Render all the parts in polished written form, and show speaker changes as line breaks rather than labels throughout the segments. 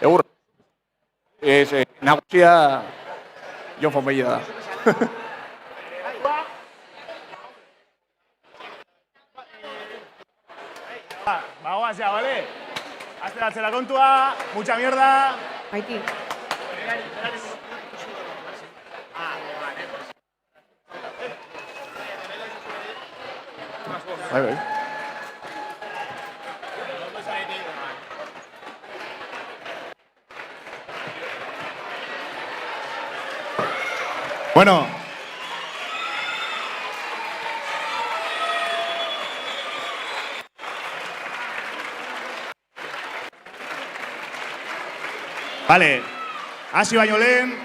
Egur. Nagusia Jon Fonbella da.
Bagoaz ya, ¿vale? Atzera kontua, mucha mierda.
Maiti.
Bai.
Bueno. Vale, hasi baino lehen,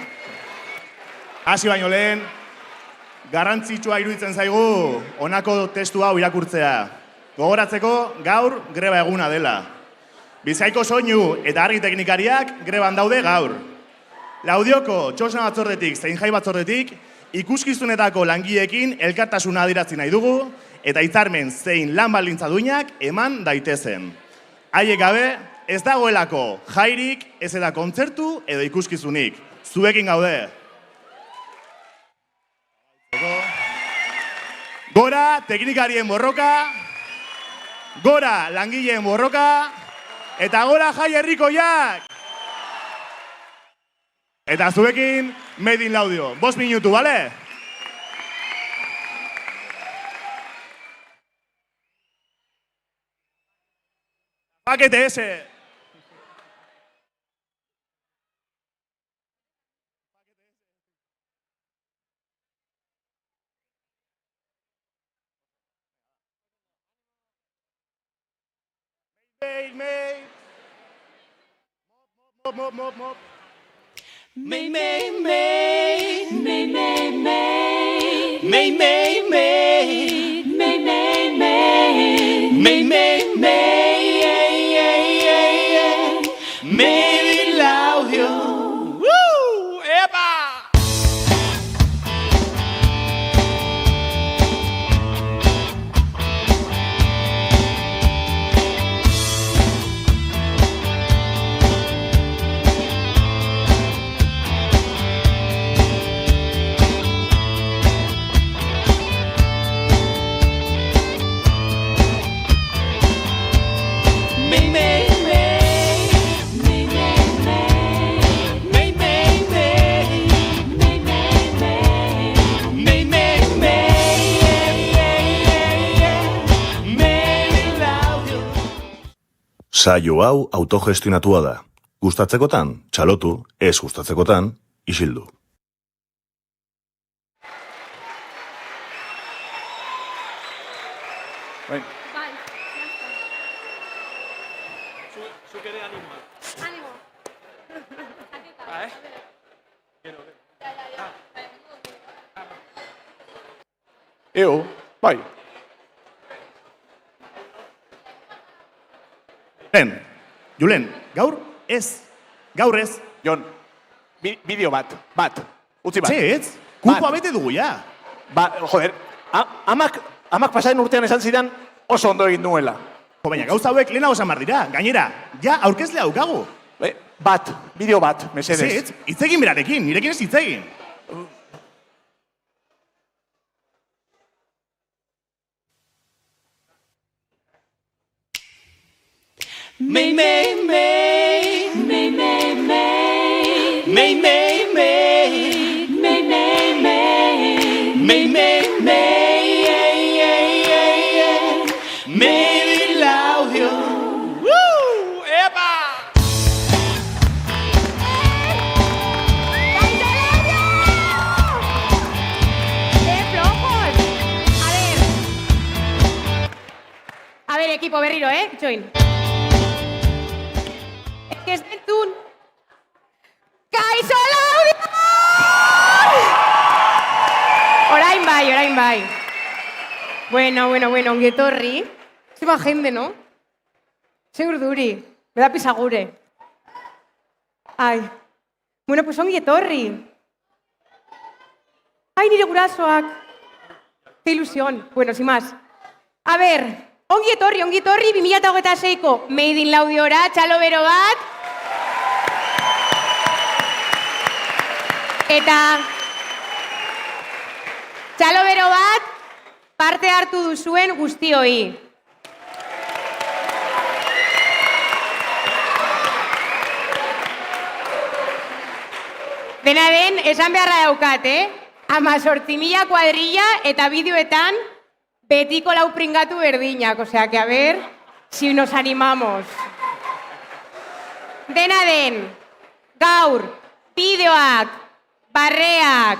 garrantzitsua iruditzen zaigu honako testu hau irakurtzea. Gogoratzeko gaur greba eguna dela. Bizkaiko soinu eta argi teknikariak greban daude gaur. Laudioko txosna batzordetik zein jai batzordetik ikuskizunetako langileekin elkartasuna adierazi nahi dugu eta hitzarmen zein lan baldintza duinak eman daitezen. Haiek gabe, ez dagoelako jairik, ez da kontzertu edo ikuskizunik. Zuekin gaude. Gora teknikarien borroka, gora langileen borroka, eta gora jai herrikoiak! Eta zuekin, Made in Laudio. 5 minutu, bale? Pakete ese! Made. Mop.
May. Made in Laudio. Woo! Epa!
Saio hau autogestionatua da. Gustatzekotan, txalotu, ez gustatzekotan, isildu.
Bai.
Zuk ere animoa.
Animo.
Bai.
Julen, gaur ez.
Jon, bideo bat. Utzi bat.
Zetz, kupoa bete dugu, ja.
Joder, amak pasaren urtean esan zidan oso ondo egin duela.
Baina gauza hauek lehenago esan behar dira. Gainera, ja aurkezlea daukagu.
Bideo bat, mesedez.
Zetz, hitzegin berarekin, nirekin ez hitzegin.
May. Made in Laudio. Woo! Epa!
A ver, equipo berriro, Join. Ez dentun. Kaixo Laudio! Orain bai. Bueno, ongetorri. Zeba jende, no? Ze urduri. Beda pisagure. Ai. Bueno, pues ongetorri. Ai, nire gurasoak. Qué ilusión. Bueno, sin más. A ver, ongi etorri 2026ko Made in Laudiora, txalo bero bat. Eta txalo bero bat parte hartu duzuen guztioi. Dena den, esan beharra daukat, 18.000 kuadrilla eta bideoetan betiko lau pringatu berdinak. Osea, que a ver si nos animamos. Dena den, gaur, bideoak, barreak,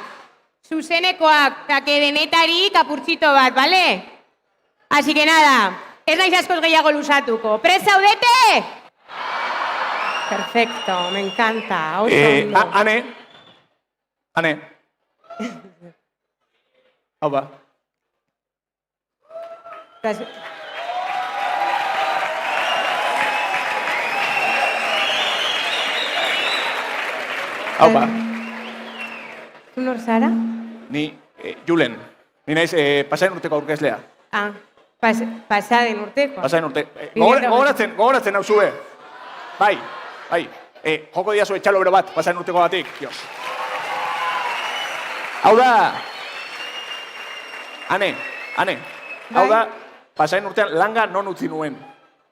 zuzenekoak, que denetari kapurtzito bat, bale? Así que nada, ez naiz askoz gehiago luzatuko. Prest zaudete? Perfecto, me encanta.
Ane. Hau ba. Hau ba.
Zu nor zara?
Ni, Julen. Ni naiz pasaden urteko aurkezlea.
Ah, pasaden urteko.
Pasaden urte. Gogoratzen hau zue. Bai. Joko diazu etxalo bero bat, pasaden urteko batik. Dios. Hau da. Ane. Hau da, pasaden urtean langa non utzi nuen.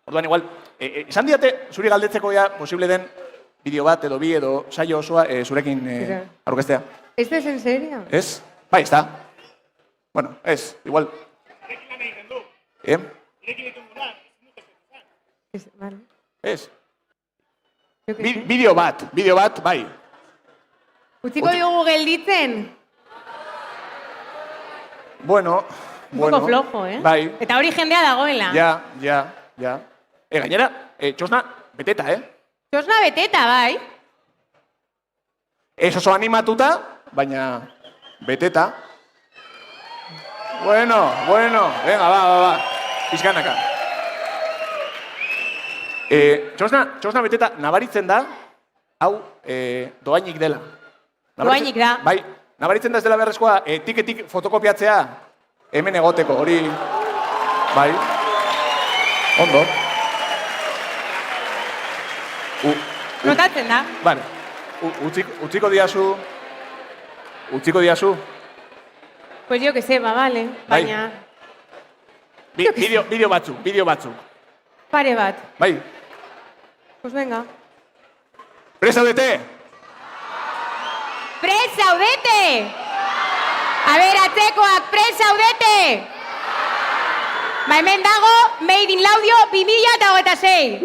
Orduan igual, esan diate, zuri galdetzeko ja posible den bideo bat edo bi edo saio osoa zurekin aurkeztea.
¿Esto es en serio?
Ez? Bai, ez da. Bueno, ez, igual. Zurekin lan egiten du. Zurekin egiten du lan.
Vale.
Ez. Bideo bat, bai.
Utziko diogu gelditzen?
Bueno.
Un poco flojo,
Bai.
Eta hori jendea dagoela.
Ja. Gainera, txosna beteta,
Txosna beteta, bai.
Ez oso animatuta, baina beteta. Bueno, venga, va. Pizkanaka. Txosna beteta nabaritzen da, hau doainik dela.
Doainik da.
Bai, nabaritzen da ez dela beharrezkoa tiketik fotokopiatzea hemen egoteko, hori... Bai. Ondo.
Notatzen da.
Vale. Utziko diazu.
Pues yo que sé, vale. Baina...
Bideo batzuk.
Pare bat.
Bai.
Pues venga.
Prest zaudete?
Prest zaudete! A ber, atzekoak, prest zaudete! Ba, hemen dago, Made in Laudio 2026.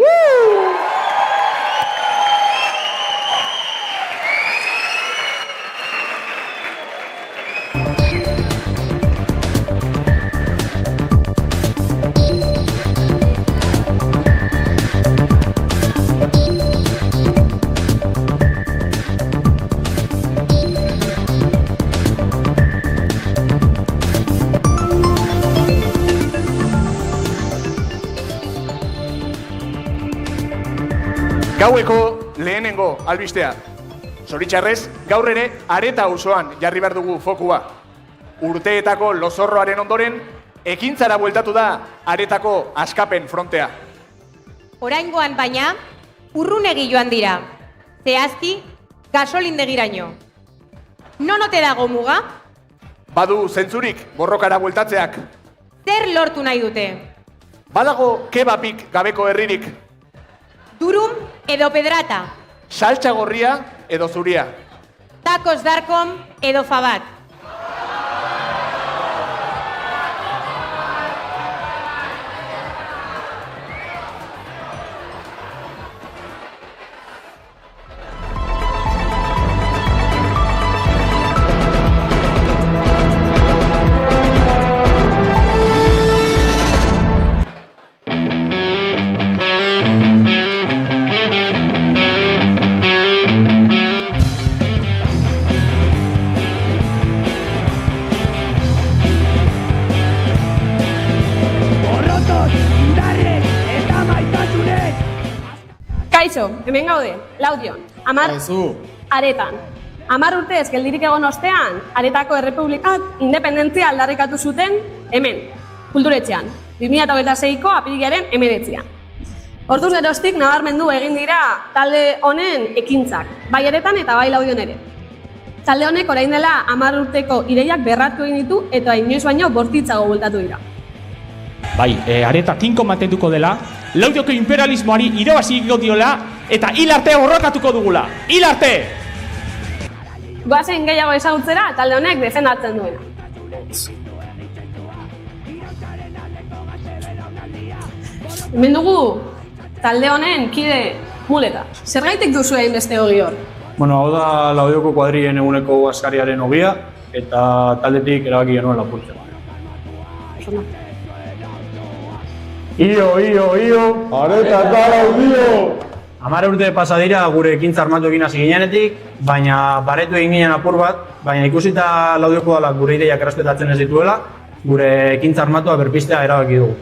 Gaueko lehenengo albistea. Zoritxarrez, gaur ere Areta auzoan jarri behar dugu fokua. Urteetako lozorroaren ondoren, ekintzara bueltatu da Aretako askapen frontea.
Oraingoan baina, urrunegi joan dira. Zehazki, gasolindegiraino. Non ote dago muga?
Badu zentzurik borrokara bueltatzeak.
Zer lortu nahi dute?
Badago kebapik gabeko herririk.
Durum edo pedrata.
Saltxa gorria edo zuria.
Tacos darkom edo fabat.
Kaixo, hemen gaude, Laudion, Aretan. 10 urtez geldirik egon ostean, Aretako Errepublikak independentzia aldarrikatu zuten hemen, Kulturetxean, 2026ko apirilaren 19. Orduz geroztik nabarmendu egin dira talde honen ekintzak, bai Aretan eta bai Laudion ere. Talde honek orain dela 10 urteko ireiak berratu egin ditu eta inoiz baino bortitzago bueltatu dira.
Bai, Areta tinko mantenduko dela, Laudioko imperialismoari irabazi diola eta hil arte borrokatuko dugula. Hil arte!
Goazen gehiago ezagutzera talde honek defendatzen duena. Hemen dugu talde honen kide Muleta. Zergaitik duzu egin beste hogi hor?
Bueno, hau da Laudioko kuadrien eguneko askariaren hogia eta taldetik erabaki genuen lapurtzea.
Areta eta Laudio!
10 urte pasa dira gure ekintza armatu egin hasi ginenetik, baina baretu egin ginen apur bat, baina ikusita Laudioko dalak gure ideiak errespetatzen ez dituela, gure ekintza armatua berpistea erabaki dugu.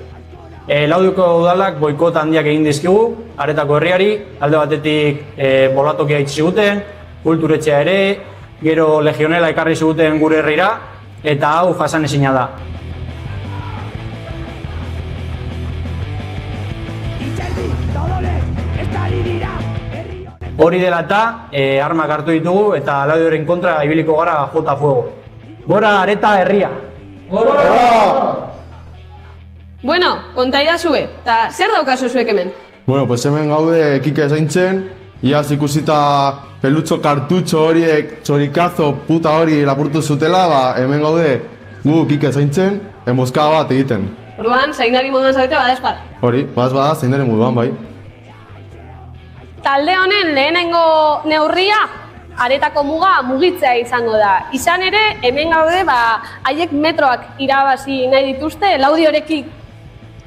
Laudioko udalak boikot handiak egin dizkigu, Aretako herriari, alde batetik bolatokia itxi ziguten, kulturetxea ere, gero legionela ekarri ziguten gure herrira, eta hau jasan ezina da. Hori dela eta, armak hartu ditugu eta Laudioren kontra ibiliko gara jota fuego. Gora Areta herria!
Bueno, konta idazue, eta zer daukazu zuek hemen?
Bueno, pues hemen gaude Kike zaintzen, iaz ikusita pelutxo kartutxo horiek txorikazo puta hori lapurtu zutela, hemen gaude gu Kike zaintzen, emozkada bat egiten.
Orduan, zaindari moduan zaudete bada.
Hori, bada zaindari moduan bai.
Talde honen lehenengo neurria Aretako muga mugitzea izango da. Izan ere, hemen gaude, haiek metroak irabazi nahi dituzte Laudiorekin.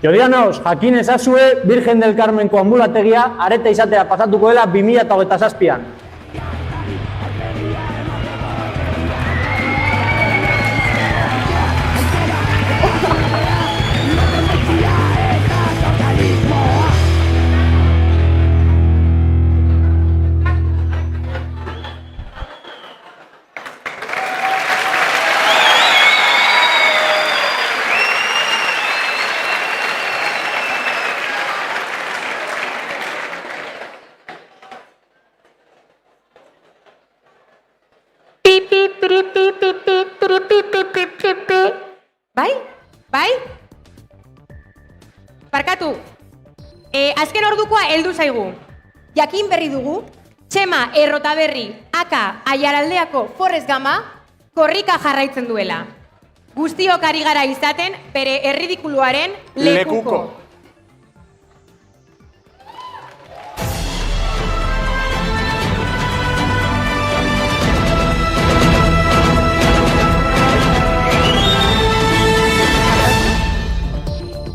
Teorianos, jakin ezazue Virgen del Carmenko ambulategia Areta izatea pasatuko dela 2027an.
Bai? Barkatu, azken ordukoa heldu zaigu. Jakin berri dugu, Txema Errotaberri aka Aiaraldeako Forrest Gama korrika jarraitzen duela. Guztiok ari gara izaten bere erridikuluaren lekuko.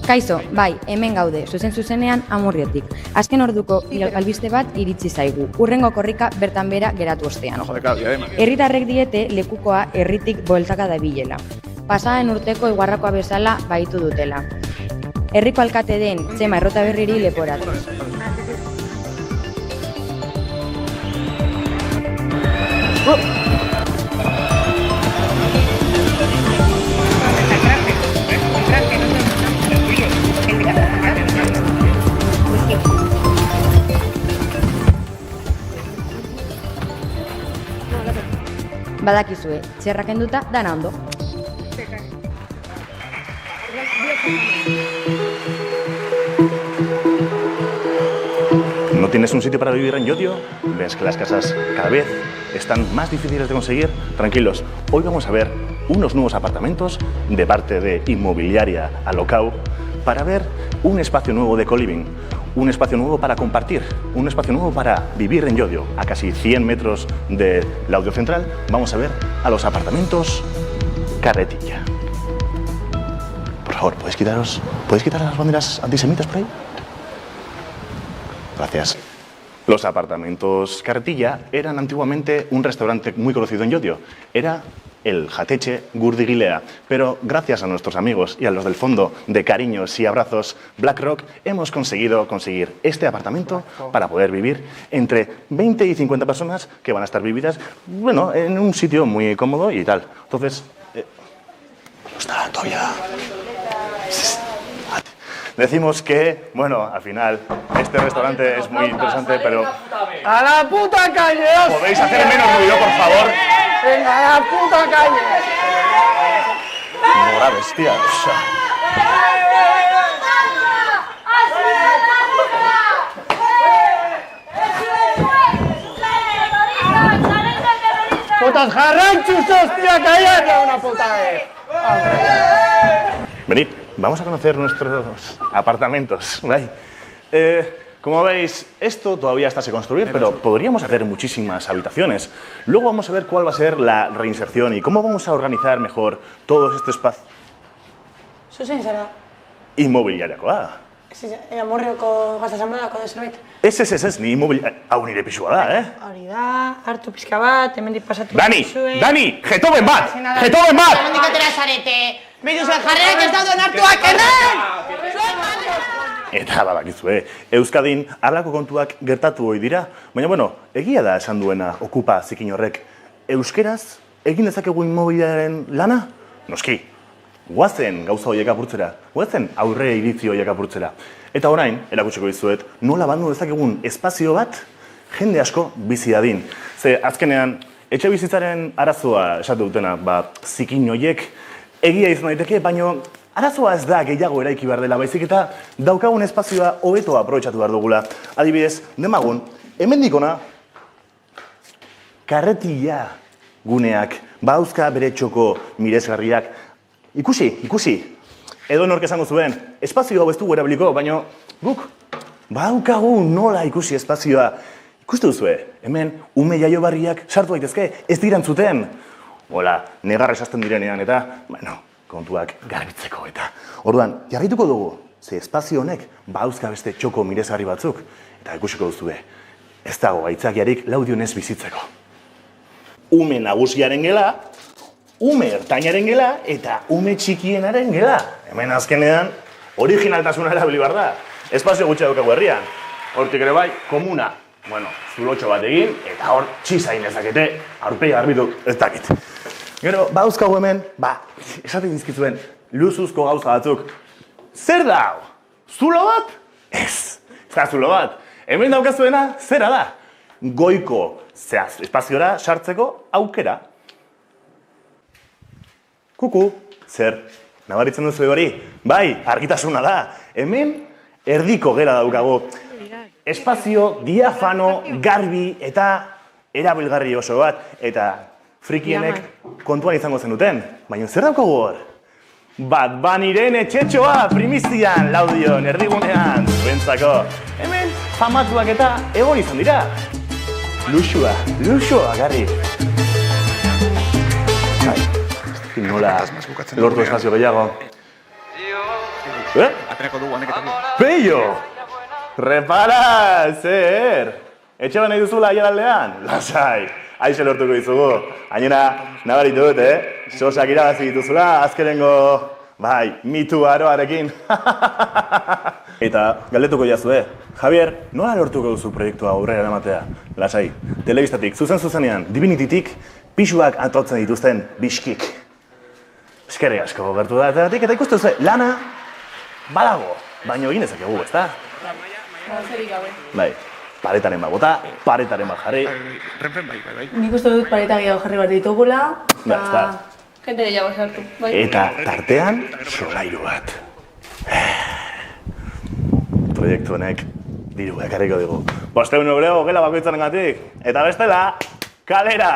Kaixo, bai, hemen gaude, zuzenean Amurriotik. Azken orduko albiste bat iritsi zaigu. Hurrengo korrika bertan bera geratu ostean. Herritarrek diete lekukoa herritik bueltaka dabilela. Pasaden urteko Iguarrakoa bezala baitu dutela. Herriko alkate den Txema Errotaberriri leporatu. Badakizue, txerrak enduta, dana ondo.
¿No tienes un sitio para vivir en Llodio? ¿Ves que las casas cada vez están más difíciles de conseguir? Tranquilos, hoy vamos a ver unos nuevos apartamentos de parte de Inmobiliaria Alocau para ver un espacio nuevo de co-living, un espacio nuevo para compartir, un espacio nuevo para vivir en Llodio. A casi 100 metros de Laudio Central vamos a ver a los apartamentos Carretilla. Por favor, ¿podéis quitar las banderas antisemitas por ahí? Gracias. Los apartamentos Carretilla eran antiguamente un restaurante muy conocido en Llodio. Era el Jateche Gurdigilea, pero gracias a nuestros amigos y a los del fondo de cariños y abrazos BlackRock hemos conseguido conseguir este apartamento para poder vivir entre 20 y 50 personas que van a estar vividas, bueno, en un sitio muy cómodo y tal. Entonces, ¿no está todavía? Decimos que, bueno, al final, este restaurante es muy interesante, pero...
¡A la puta calle!
¿Podéis hacer menos ruido, por favor?
Venga, la puta calle!
Nora bestia, osa.
¡Putas jarranchus, hostia, calladla una puta vez!
Venid, vamos a conocer nuestros apartamentos, ¿vale? Como veis, esto todavía está sin construir, pero podríamos hacer muchísimas habitaciones. Luego vamos a ver cuál va a ser la reinserción y cómo vamos a organizar mejor todo este espacio.
Zuzen zara,
Inmobiliariakoa.
amorrioko gaztasanbladako de zerbait.
Ez, ni hau nire pisua da,
Hori da, hartu pixka bat, hemendik pasatu
Dani, jetoben bat! Jetoben bat!
Hemendik atera zarete. Behitu zuen jarrerak ez dauden hartuak, erren!
Eta badakizue, Euskadin halako kontuak gertatu ohi dira, baina bueno, egia da esan duena okupa zikin horrek. Euskeraz egin dezakegu inmobiliaren lana? Noski, guazen gauza horiek apurtzera, guazen aurre iritzi horiek apurtzera. Eta orain, erakutsiko dizuet, nola bandu dezakegun espazio bat jende asko bizi dadin. Ze azkenean, etxe bizitzaren arazoa esatu dutena, zikin horiek egia izan daiteke, baina arazoa ez da gehiago eraiki behar dela, baizik eta daukagun espazioa hobeto aprobetxatu behar dugula. Adibidez, demagun, hemendik ona, karretila guneak, bauzka bere txoko miresgarriak. Ikusi. Edo nork esango zuen, espazio hau ez dugu erabiliko, baina guk, baukagu nola ikusi espazioa. Ikustu duzue, hemen ume jaiobarriak sartu daitezke, ez dirantzuten. Hola, negarrez hasten direnean eta, bueno, kontuak garbitzeko eta. Orduan, jarrituko dugu, ze espazio honek bauzka beste txoko miresgarri batzuk, eta ikusiko duzue, ez dago gaitzakiarik laudionez bizitzeko. Ume nagusiaren gela, ume ertainaren gela eta ume txikienaren gela. Hemen azkenean, originaltasuna erabili behar da. Espazio gutxi daukagu herrian. Hortik ere bai, komuna. Bueno, zulotxo bat egin, eta hor txizain ezakete, aurpegi garbitu ez dakit. Gero, bauzkagu hemen, esaten dizkizuen, luzuzko gauza batzuk. Zer da hau? Zulo bat? Ez da zulo bat. Hemen daukazuena, zera da? Goiko espaziora sartzeko aukera. Kuku, zer, nabaritzen duzu hori? Bai, argitasuna da. Hemen erdiko gela daukagu. Espazio diafano, garbi eta erabilgarri oso bat. Eta frikienek kontuan izango zenuten. Baina zer daukagu hor? Baniren etxetxoa primizian laudion erdigunean zuentzako. Hemen famatuak eta egon izan dira. Luxua, garri. Nola, lortu espazio gehiago.
Ateneko dugu, handeketan.
Peio! Repara, zer! Etxe bat nahi duzula aialaldean? Lasai, aixe lortuko dizugu. Gainera, nabaritu dut, sosak irabazi dituzula, azkerengo, mitu aroarekin. Eta galdetuko jazue, Javier, nola lortuko duzu proiektua aurrera eramatea? Lasai, telebistatik, zuzenean, Divinitytik, pisuak atotzen dituzten biskik. Eskerrik asko gertu da, eta ikustu duzu, lana badago, baina egin ezakegu, ezta? Bai, paretaren bat bota, paretaren bat jarri.
Renfen bai.
Nik uste dut pareta gehiago jarri bat ditugula,
eta
jente gehiago sartu.
Eta tartean, solairu bat. Proiektu honek diru ekarriko digu. 500 euro gela bakoitzarengatik, eta bestela, kalera!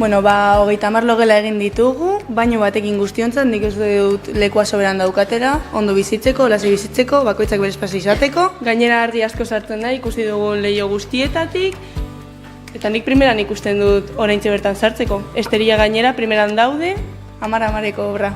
Bueno, 30 logela egin ditugu, baino batekin guztiontzat, nik ez dut lekua soberan daukatela, ondo bizitzeko, lasai bizitzeko, bakoitzak bere espazio izateko.
Gainera ardi asko sartzen da, ikusi dugu leiho guztietatik, eta nik primeran ikusten dut oraintxe bertan sartzeko. Esteria gainera primeran daude, 10-10eko obra.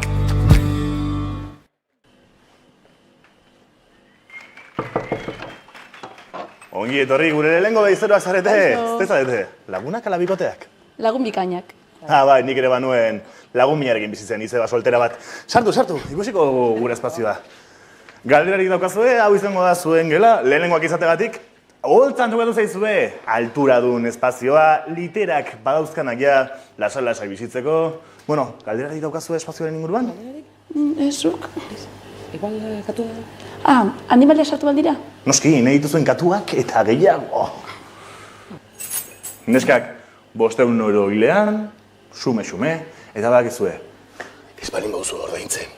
Ongi etorri, gure lehengo behizeroak zarete, ez zarete, lagunak ala bikoteak?
Lagun bikainak.
Bai, nik ere banuen lagun minarekin bizitzen, izeba soltera bat. Sartu, ikusiko gure espazioa. Galderarik daukazue, hau izango da zuen gela, lehenengoak izategatik, Holtzan tokatu zaizue, altura duen espazioa, literak badauzkanak ja, lasai bizitzeko. Bueno, galderarik daukazue espazioaren inguruan?
Zuk? Igual katua... animalia sartu baldira?
Noski, nahi dituzuen katuak eta gehiago. Neskak, 500 euro hilean, xume, eta bakizue. Ez balin bauzu ordaintzen,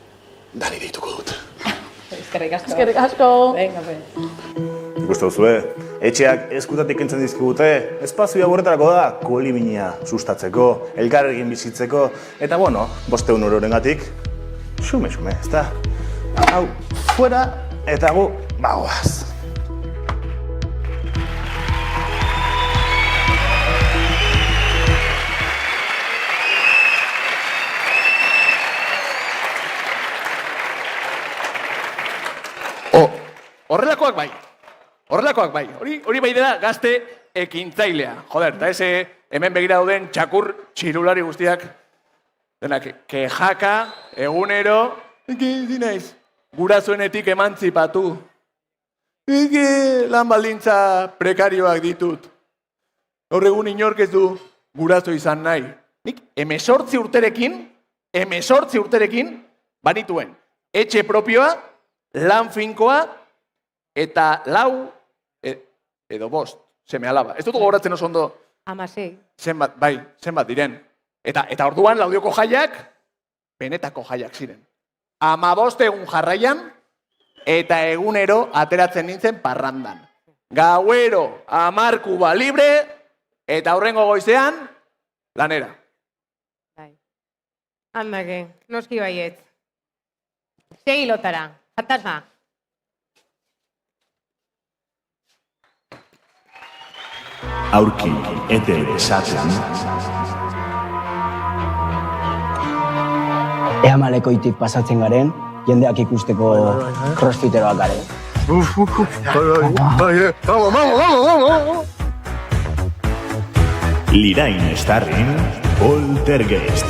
Dani deituko dut.
Eskerrik asko. Venga,
Ikuste duzue, etxeak eskutatik kentzen dizkigute, espazioa horretarako da, kolibina sustatzeko, elkarrekin bizitzeko, eta bueno, 500 eurorengatik, xume, ezta? Hau, fuera, eta gu, bagoaz.
Horrelakoak bai. Hori bai da gazte ekintzailea. Joder, eta ese hemen begira dauden txakur txirulari guztiak. Denak, kejaka, egunero, zinaiz, gurasoenetik emantzipatu. Lan baldintza prekarioak ditut. Gaur egun inork ez du guraso izan nahi. Nik 18 urterekin banituen. Etxe propioa, lan finkoa, eta 4 edo 5 seme alaba. Ez dut gogoratzen oso ondo.
16.
Zenbat diren. Eta orduan Laudioko jaiak, benetako jaiak ziren. 15 egun jarraian, eta egunero ateratzen nintzen parrandan. Gauero 10 kuba libre, eta aurrengo goizean, lanera.
Handake, noski baiet. Segi lotara, fantasma.
Aurki ete esaten.
Ea malekoitik pasatzen garen, jendeak ikusteko crossfiteroak garen.
Vamos! Lirain Starrin, Poltergeist.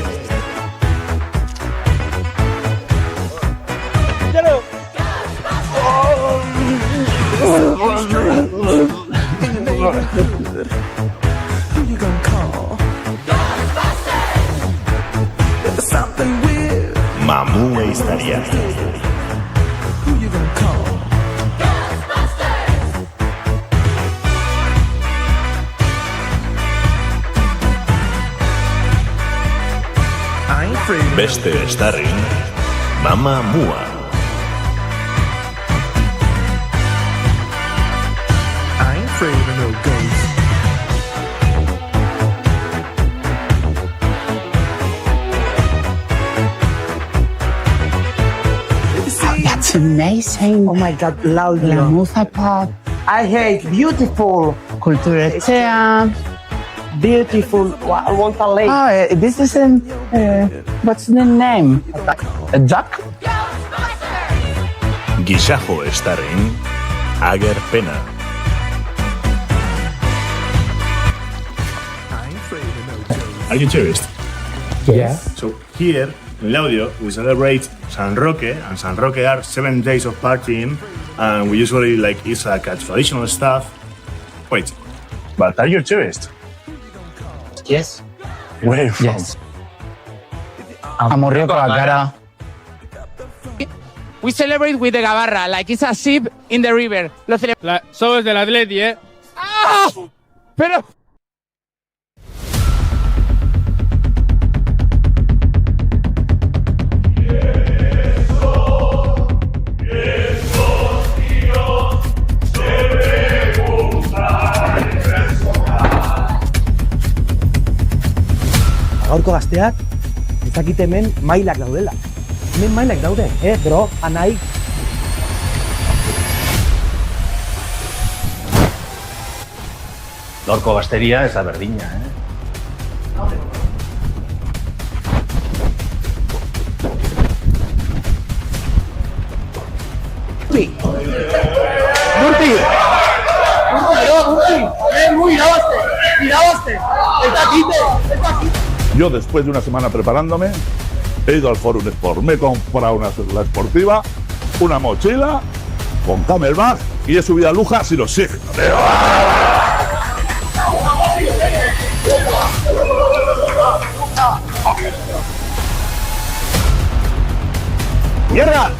Mamu Eistaria. Beste Starrin, Mama Mua.
That's amazing. Oh my God, Laudio. La Musa Pop. I hate beautiful. Culturetea. Beautiful. I want a lake. Oh, this is an, what's the name? A duck?
Gisajo Starrin, Ager Pena. Are you tourist?
Yes.
So here in Laudio we celebrate San Roque, and San Roque are 7 days of partying, and we usually eat like traditional stuff. Wait, but are you tourist?
Yes.
Where are you from?
Yes. Amorrio con la cara.
We celebrate with the gabarra, like it's a ship in the river.
Somos del Atleti, ¿eh?
¡Ah! Pero...
Gaurko gazteak, ezakite hemen mailak daudela. Hemen mailak daude, bro, anai.
Gaurko gazteria ez da berdina,
Murti! ¡Irabaste!
Yo, después de una semana preparándome, he ido al Forum Sport. Me he comprado la esportiva, una mochila con camelback y he subido a Luja sin oxígeno, tío.
¡Mierda!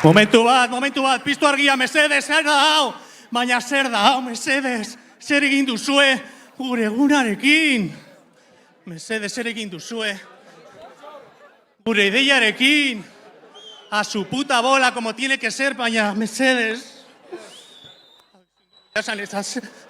Momentu bat, piztu argia, mesedes, zer da hau? Baina zer da hau, mesedes? Zer egin duzue gure egunarekin? Mesedes, zer egin duzue gure ideiarekin? A su puta bola, como tiene que ser, baina mesedes.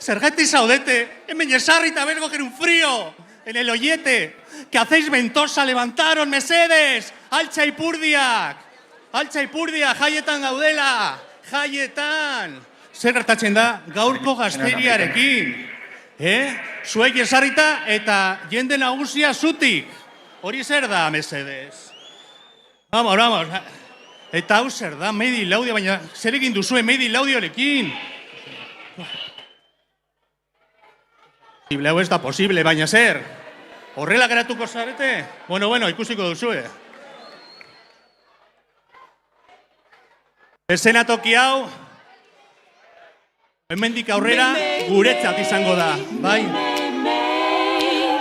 Zergatik zaudete, hemen jesarrita bergo un frío, en el ollete, que hacéis ventosa, levantaron, mesedes, altxa ipurdiak. Altxa ipurdia, jaietan gaudela, jaietan. Zer gertatzen da, gaurko gazteriarekin. Zuek esarrita eta jende nagusia zutik. Hori zer da, mesedes? Vamos. Eta hau zer da, Meidi Laudio, baina zer egin duzue Meidi Laudiorekin? Hau ez da posible, baina zer? Horrela geratuko zarete? Bueno, ikusiko duzue. Eszenatoki hau, hemendik aurrera guretzat izango da, bai?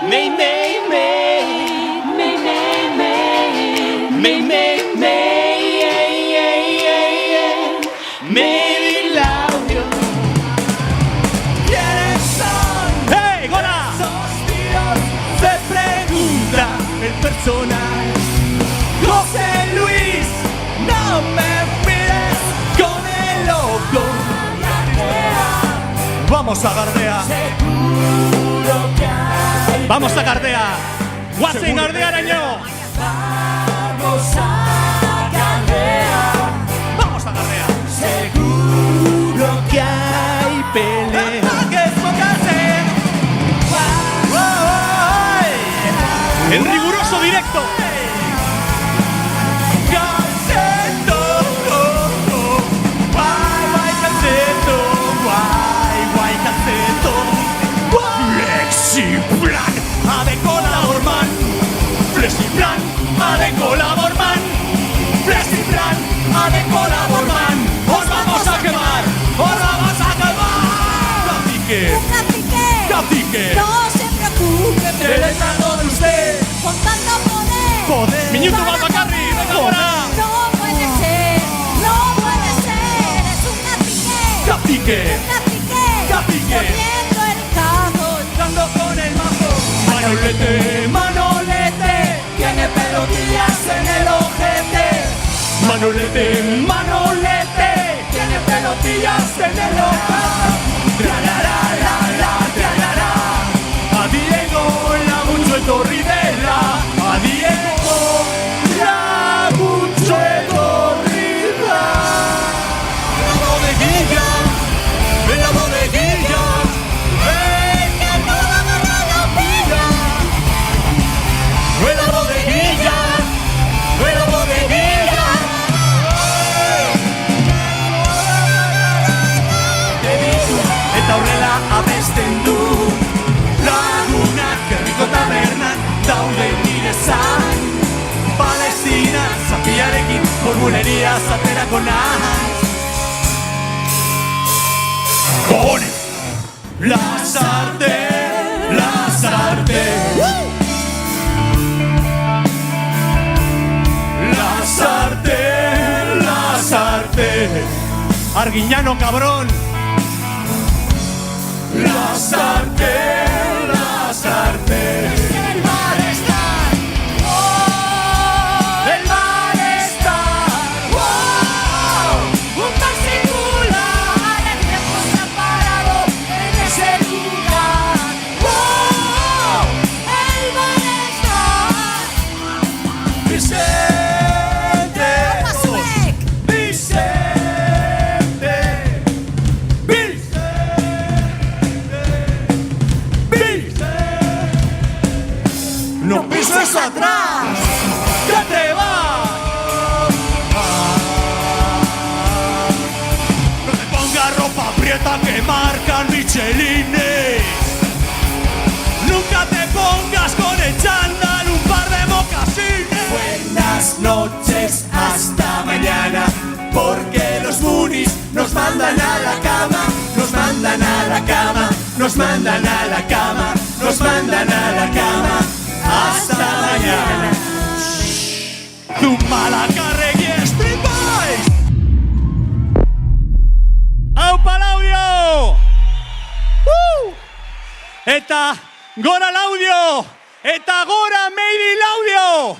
Meidi Laudio. ¿Quiénes son? ¡Hey, Gora! Esos tíos se pregunta el personal. José Luis, no me mires con el ojo. Vamos a Gardea. Seguro que hay. Vamos a Gardea. Guasen Gardearaino. Vamos a Gardea. Vamos a Gardea. Seguro que hay pelea. En riguroso directo. Flexiplan, ha de colaborman. Flexiplan, ha de colaborman. Flexiplan, ha de colaborman. Os vamos a quemar, os vamos a quemar. Cacique,
no se preocupe,
celebrando de usted,
con tanto poder.
Minuto más Bacarri, venga ahora.
No puede ser, es un cacique. Cacique, poniendo el cazo,
dando con el mazo. Manolete, tiene pelotillas en el ojete. Manolete, tiene pelotillas en el ojete. Tralará. A Diego Laguncho etorri dela. A Diego Laguncho etorri dela. En la bodeguilla,
que todo lo pilla.
En la bodeguilla. Eta horrela abesten du lagunak herriko tabernan dauden nire zan. Palestina zapiarekin formuleria zaterako naiz. Cojones! Lasarte. Lasarte. Arguiñano, cabrón. Lasarte. El malestar. El malestar.
Un particular, el tiempo se ha parado en ese lugar. El malestar.
marcan Michelines. Nunca te pongas con el chándal un par de mocasines. Buenas noches, hasta mañana, porque los Moonies nos mandan a la cama, nos mandan a la cama, nos mandan a la cama, nos mandan a la cama. Hasta mañana. Zumalacárregui Street Boys. ¡Aupa l'audio! Eta gora l'audio! Eta gora Meidi l'audio!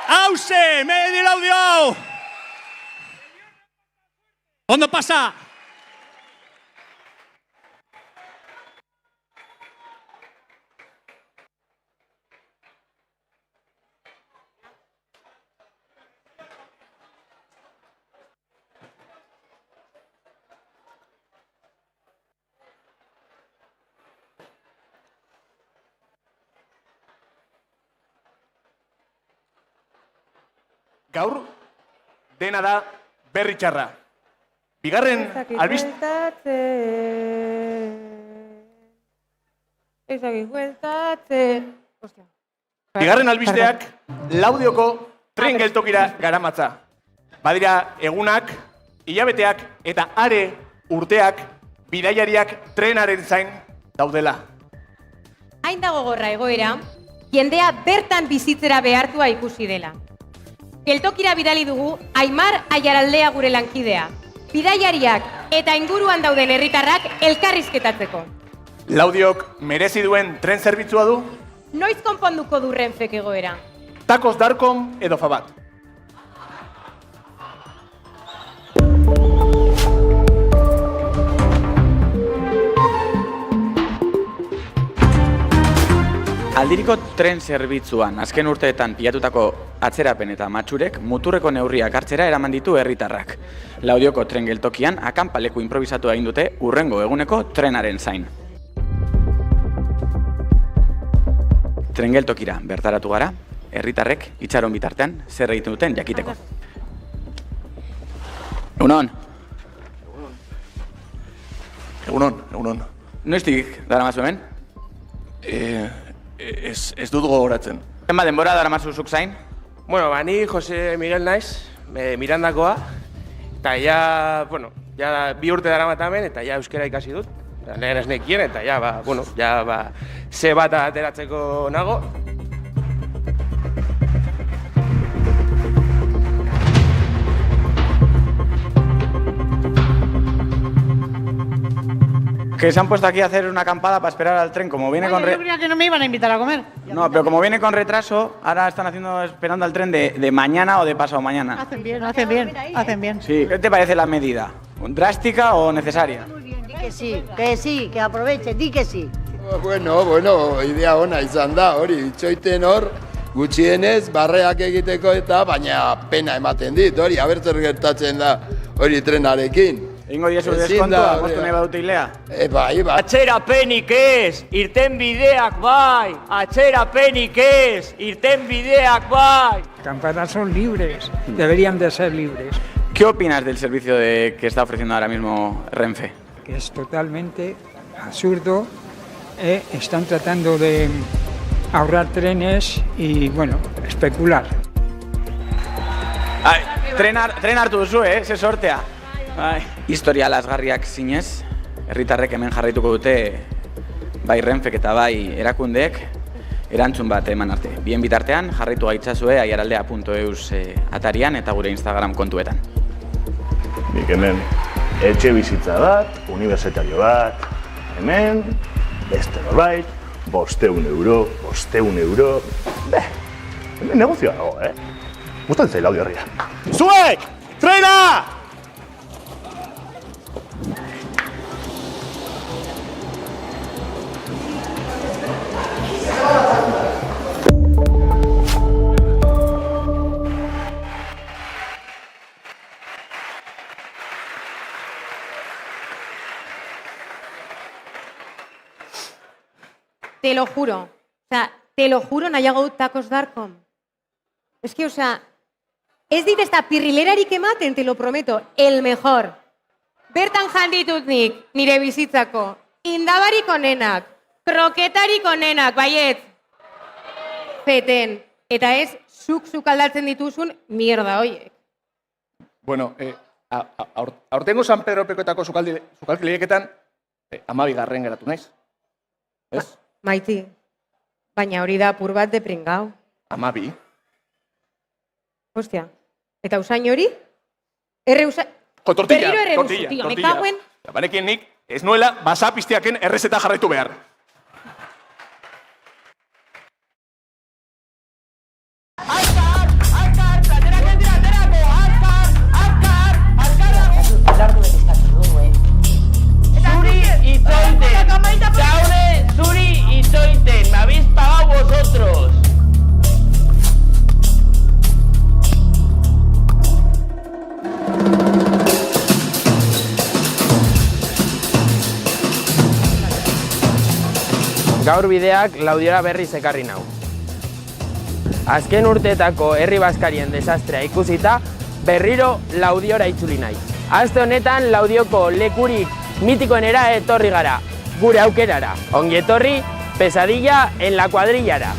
Hauze, Meidi l'audio! Ondo pasa?
Gaur, dena da berri txarra. Bigarren Bigarren albisteak Laudioko tren geltokira garamatza. Badira egunak, hilabeteak eta are urteak bidaiariak trenaren zain daudela.
Hain dago gogorra egoera, jendea bertan bizitzera behartua ikusi dela. Geltokira bidali dugu Aimar Aiaraldea gure lankidea. Bidaiariak eta inguruan dauden herritarrak elkarrizketatzeko.
Laudiok merezi duen tren zerbitzua du?
Noiz konponduko du Renfek egoera?
Takos Darkom edo Fabat.
Aldiriko tren zerbitzuan azken urteetan pilatutako atzerapen eta matxurek muturreko neurriak hartzera eraman ditu herritarrak. Laudioko tren geltokian akanpaleku improvisatu egin dute hurrengo eguneko trenaren zain. Tren geltokira bertaratu gara, herritarrek itxaron bitartean zer egiten duten jakiteko. Egunon.
Egunon.
Noiztik daramazu hemen?
Ez dut gogoratzen.
Zenbat denbora daramazu zuk zain?
Bueno, ni Jose Miguel naiz, Mirandakoa, eta ja 2 urte daramat hemen, eta ja euskera ikasi dut. Lehen ez nekien, eta ze bat ateratzeko nago.
Que se han puesto aquí a hacer una acampada para esperar al tren, como viene
Yo creía que no me iban a invitar a comer.
No, pero como viene con retraso, ahora están esperando al tren de mañana o de pasado mañana.
Hacen bien.
Sí, ¿qué te parece la medida? ¿Drástica o necesaria?
Que sí, que aproveche, di que sí.
Bueno, idea ona izan da, hori, itxoiten hor, gutxienez, barreak egiteko eta baina pena ematen dit, hori, abertzer gertatzen da, hori trenarekin.
Ingo diezu deskontua, moztu nahi badute hilea?
Bai.
Atzerapenik ez, irten bideak bai! Atzerapenik ez, irten bideak bai!
Campanas son libres, deberían de ser libres.
¿Qué opinas del servicio que está ofreciendo ahora mismo Renfe?
Que es totalmente absurdo, están tratando de ahorrar trenes y, bueno, especular.
Tren hartu duzu, ze sortea. Historia lasgarriak zinez, herritarrek hemen jarraituko dute bai Renfek eta bai erakundeek erantzun bat eman arte. Bien bitartean jarraitu gaitzazue aiaraldea.eus atarian eta gure Instagram kontuetan.
Nik hemen etxe bizitza bat, unibertsitario bat, hemen beste norbait, 500 euro, 500 euro. Hemen negozioa dago, Gustatzen zaila Laudio herria. Zuek! Trena!
Te lo juro, nahiago dut Takos Darkom. Es que, ez dit ez da pirrilerarik ematen, te lo prometo, el mejor. bertan janditut nik, nire bizitzako. Indabarik onenak, kroketarik onenak, baiet. Feten, eta ez, zuk aldatzen dituzun mierda hoiek.
Bueno, aurtengo San Pedro Pekoetako sukaldi lehiaketan, 12. geratu naiz. Ez?
Maiti, baina hori da apur bat de pringau.
12.
Hostia, eta usain hori? Berriro erre usu, tio, me kaguen.
Banekin nik, ez nuela, basapisteaken errezeta jarraitu behar.
Zuri itzoiten, me habéis pagado vosotros. Gaur bideak Laudiora berriz ekarri nau. Azken urteetako herri bazkarien desastrea ikusita, berriro Laudiora itzuli naiz. Aste honetan Laudioko lekurik mitikoenera etorri gara, gure aukerara. Ongi etorri, pesadilla en la cuadrillara.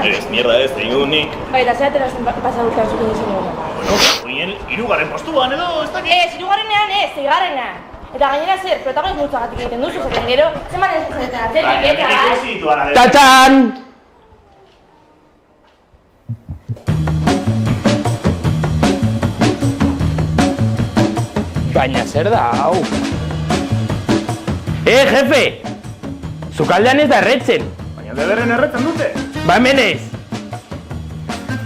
Ez, mierda ez, egin dut nik.
Baita, zeatera pasa urtean zuken izan dugu.
Bueno, irugarren postuan edo, ez dakit.
Ez, irugarrenean ez, zeigarrenean. Eta gainera zer, protagonismotzagatik egiten duzu, zaten gero, zeman ez zaten atzetik, eta...
Tatxan! Baina zer da, hau? Jefe! Zukaldean ez da erretzen.
Baina dederren erretzen dute.
Ba hemen ez!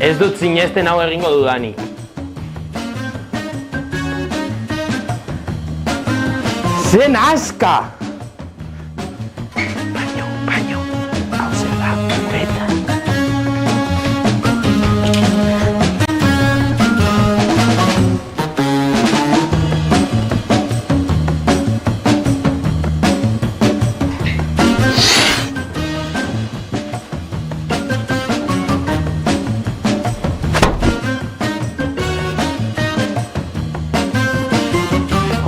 Ez dut sinesten hau egingo dudanik. Zen aska! Baino, hau zer da, ureta.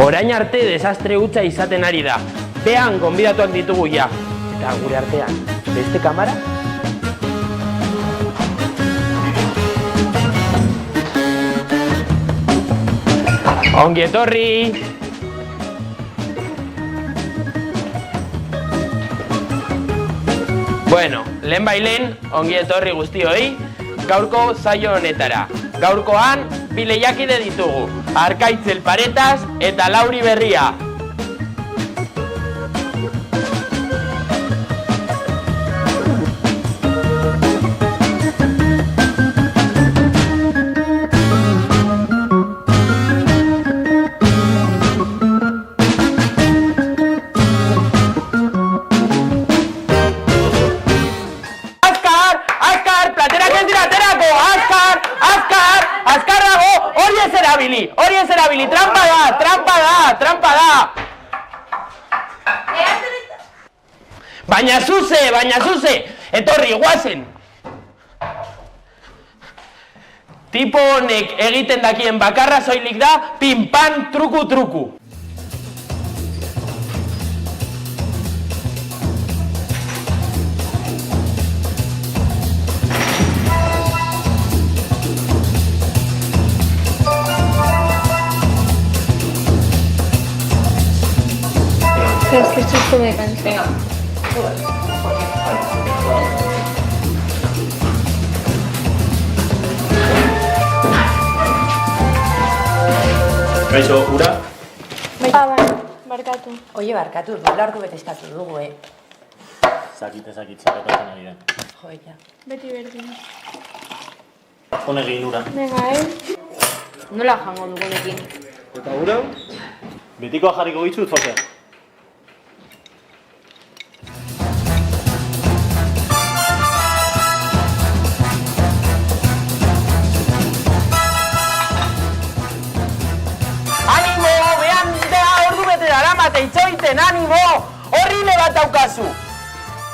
Orain arte desastre hutsa izaten ari da. Behan gonbidatuak ditugu ja. Eta gure artean, beste kamara? Ongi etorri! Bueno, lehen ongi etorri guztioi, gaurko saio honetara. Gaurkoan, bi lehiakide ditugu, Arkaitz Paretas eta Lauri Berria. Hori ez erabili, trampa da! Baina zuze, etorri, guazen! Tipo honek egiten dakien bakarra soilik da, pin-pan, truku-truku.
Es que esto me cansa. Venga.
Kaixo, ura?
Barkatu.
Oie, barkatu, nola ordu bete eskatu dugu,
Zakit, zarekatzen ari den.
Joia.
Beti berdin.
Honegin ura.
Venga,
Nola jango dugu nekin?
Eta ura? Betikoa jarriko bitxut, Jose.
Itzoiten, animo! Horrile bat daukazu!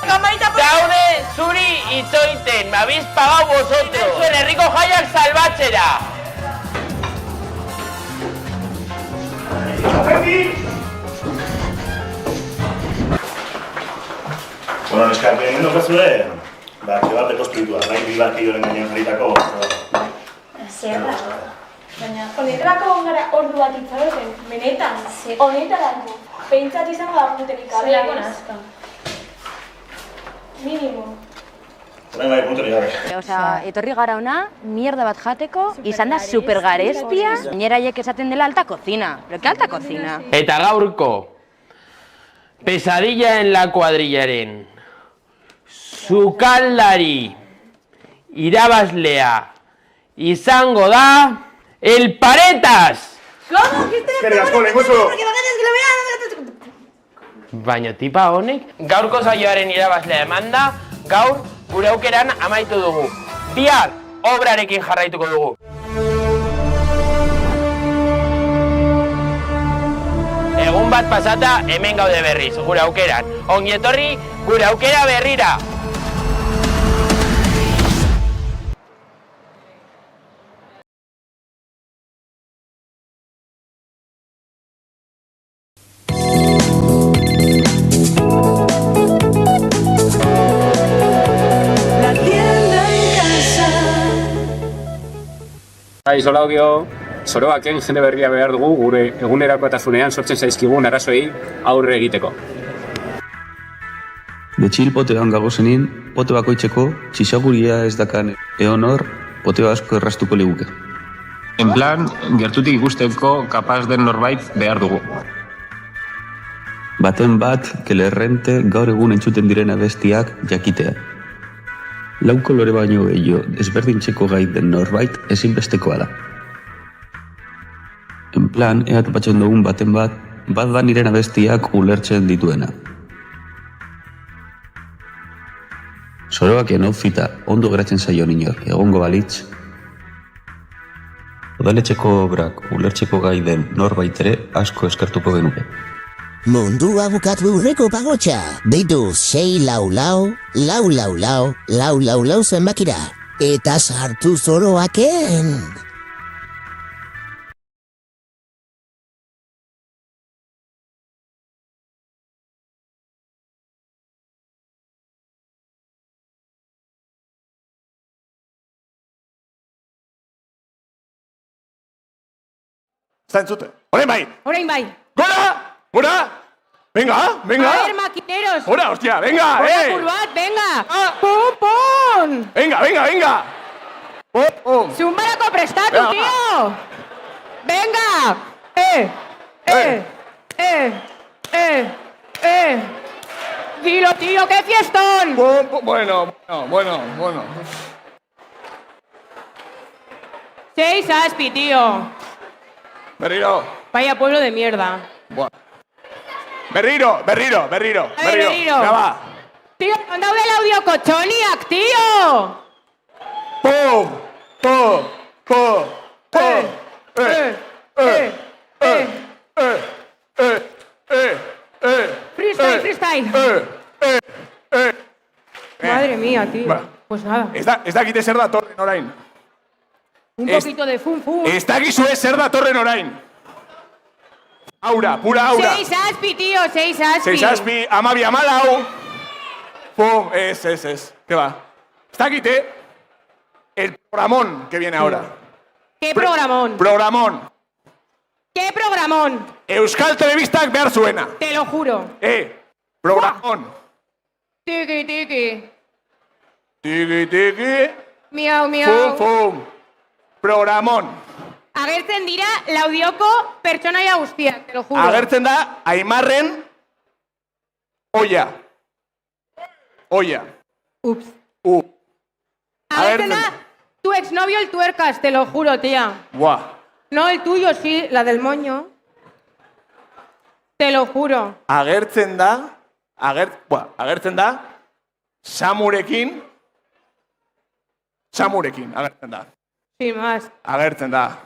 Daude zuri itzoiten, me habéis pagado vosotros. Zuen herriko jaiak salbatzera.
Bueno, neskak, hemen daukazue, kebateko espiritua, bai, bibaki horren gainean jarritako.
Zerra. Baina, honetarako gara ordu bat itzaroten, benetan, honetarako. Pentsat izango da punterik gabe. Zerako nazka. Minimo.
Bai, punterik gabe.
Osea, etorri gara ona, mierda bat jateko, izan da supergarestia. Gainera esaten dela alta cocina. Pero que alta cocina?
Eta gaurko, pesadilla en la cuadrillaren. Sukaldari irabazlea izango da el Paretas!
¿Cómo?
Eskerrik asko, lehenguzu!
Baina tipa honek, gaurko saioaren irabazlea eman da, gaur gure aukeran amaitu dugu. Bihar obrarekin jarraituko dugu. Egun bat pasata hemen gaude berriz, gure aukeran. Ongi etorri, gure aukera berrira!
Zolaugio, zoroaken jende berria behar dugu gure egunerakotasunean sortzen zaizkigun arazoei aurre egiteko.
Betxil potean gagozenin, pote bakoitzeko txisaguria ez dakan eonor pote asko errastuko liguke.
En plan, gertutik ikusteko kapaz den norbait behar dugu.
Baten bat, kelerrente gaur egun entzuten diren abestiak jakitea. Lau kolore baino gehiago desberdintzeko gai den norbait ezinbestekoa da. En plan, ea topatzen dugun baten bat da niren abestiak ulertzen dituena. Zoroakien outfita ondo geratzen zaio inor, egongo balitz. Udaletxeko obrak ulertzeko gai den norbait ere asko eskertuko genuke.
Mundua bukatu urreko pagotxa. Deitu 644-lau zenbakira. Eta sartu zoroaken.
Zantzute. Orain bai!
Orain bai!
¡Gora! ¡Gora! ¡Venga! ¡Venga!
A ver, maquineros.
¡Gora, hostia! ¡Venga!
¡Gora, curvat! ¡Venga! ¡Pum, pum!
¡Venga, venga, venga! ¡Pum, pum!
¡Zumbarako prestatu,
Venga,
tío! ¡Venga! ¡Dilo, tío! ¡Qué fiestón!
Pum, pum. Bueno.
6 aspi, tío.
Berriro.
Vaya pueblo de mierda.
Buah. Berriro.
Berriro.
Ya va.
Tío, mandau del audio cochoniac, tío.
¡Pum! ¡Pum! ¡Pum!
Freestyle. Madre mía, tío. Pues nada.
Ez dakite zer datorren orain.
Un poquito de fum.
Ez dakizue zer datorren orain. Aura, pura aura.
6 aspi, tío, 6 aspi.
6 aspi, amabi amalau. Pum, es. ¿Qué va? Ez dakite el programón que viene ahora.
¿Qué programón?
Programón.
¿Qué programón?
Euskal Telebistak behar zuena.
Te lo juro.
Programón.
Tiki.
Miau.
Miau.
Fum. Programón.
Agertzen dira laudioko pertsonaia guztiak, te lo juro.
Agertzen da Aimarren Oia.
Ups. Agertzen da tu exnovio el tuercas, te lo juro, tía.
Buah.
No, el tuyo sí, la del moño. Te lo juro.
Agertzen da Samurekin agertzen da.
Sin más.
Agertzen da.